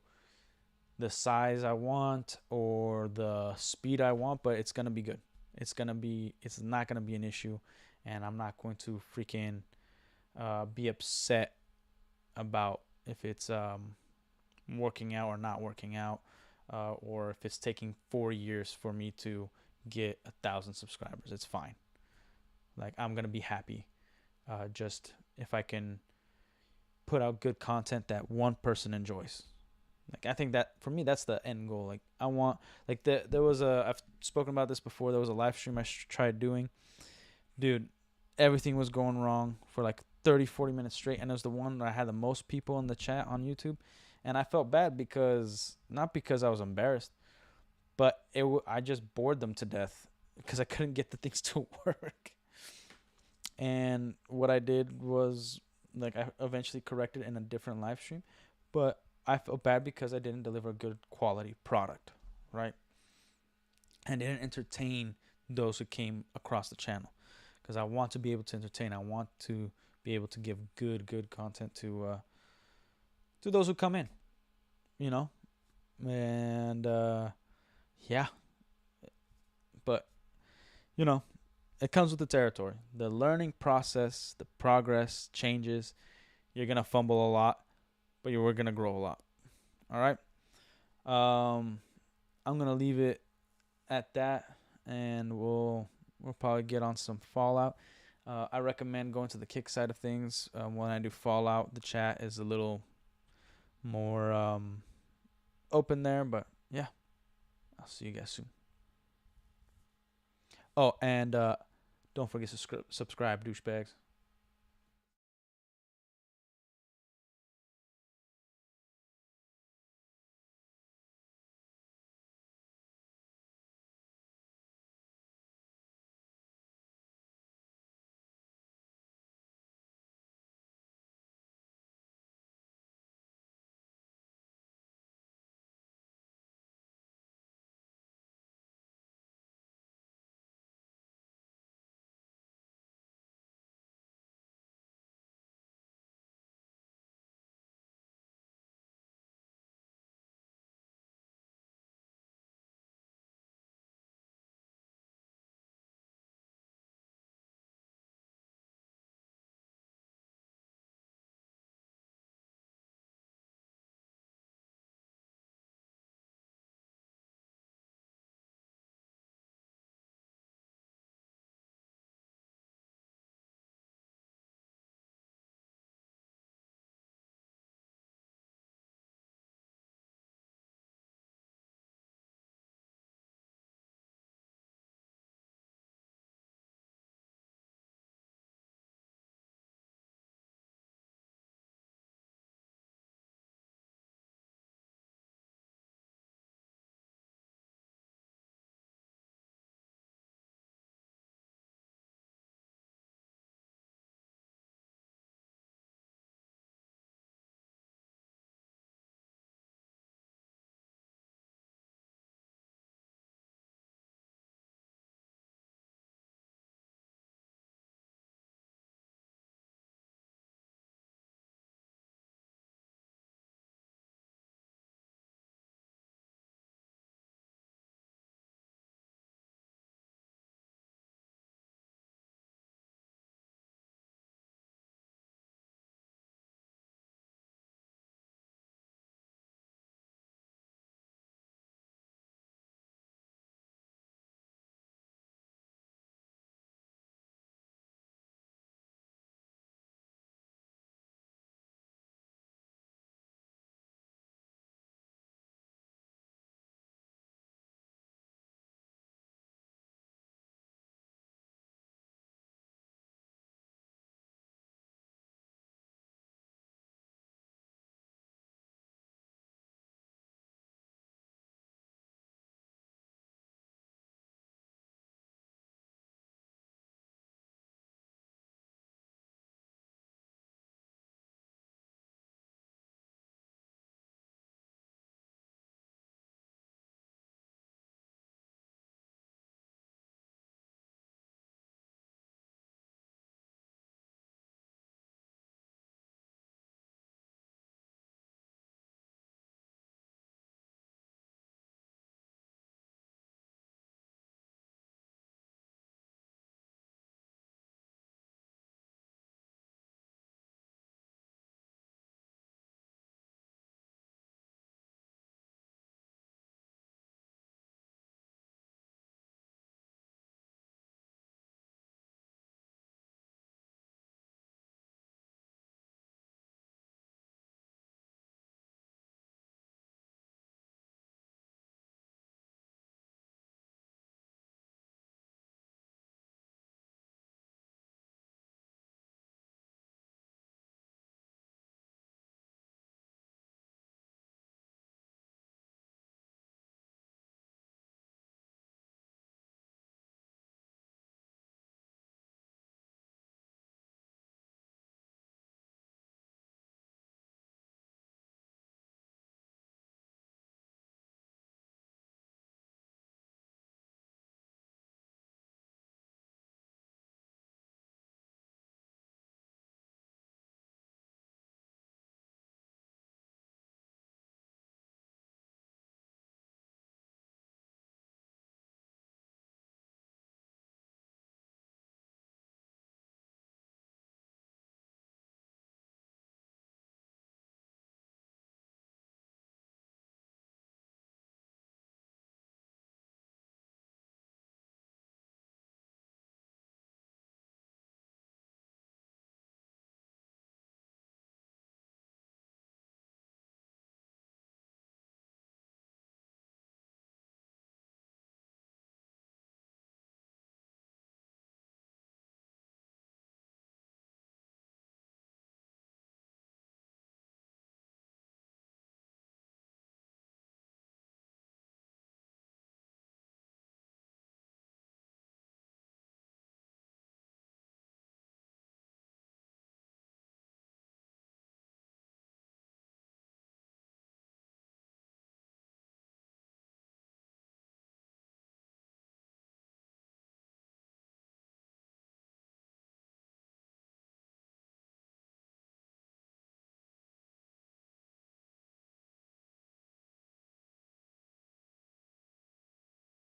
the size I want or the speed I want, but it's going to be good. It's not going to be an issue, and I'm not going to freaking be upset about if it's working out or not working out, or if it's taking 4 years for me to get 1,000 subscribers. It's fine. Like, I'm going to be happy just if I can put out good content that one person enjoys. Like, I think that for me, that's the end goal. Like, I want, like, I've spoken about this before. There was a live stream I tried doing. Dude, everything was going wrong for like 30, 40 minutes straight, and it was the one that I had the most people in the chat on YouTube. And I felt bad because, not because I was embarrassed, but I just bored them to death because I couldn't get the things to work. And what I did was, like, I eventually corrected in a different live stream, but I felt bad because I didn't deliver a good quality product, right? And didn't entertain those who came across the channel, because I want to be able to entertain. I want to be able to give good content to those who come in, you know. And yeah, but you know, it comes with the territory. The learning process, the progress, changes. You're gonna fumble a lot, but we're gonna grow a lot. All right. I'm gonna leave it at that, and we'll probably get on some Fallout. I recommend going to the Kick side of things. When I do Fallout, the chat is a little more open there, but yeah, I'll see you guys soon. Oh, and don't forget to subscribe, douchebags.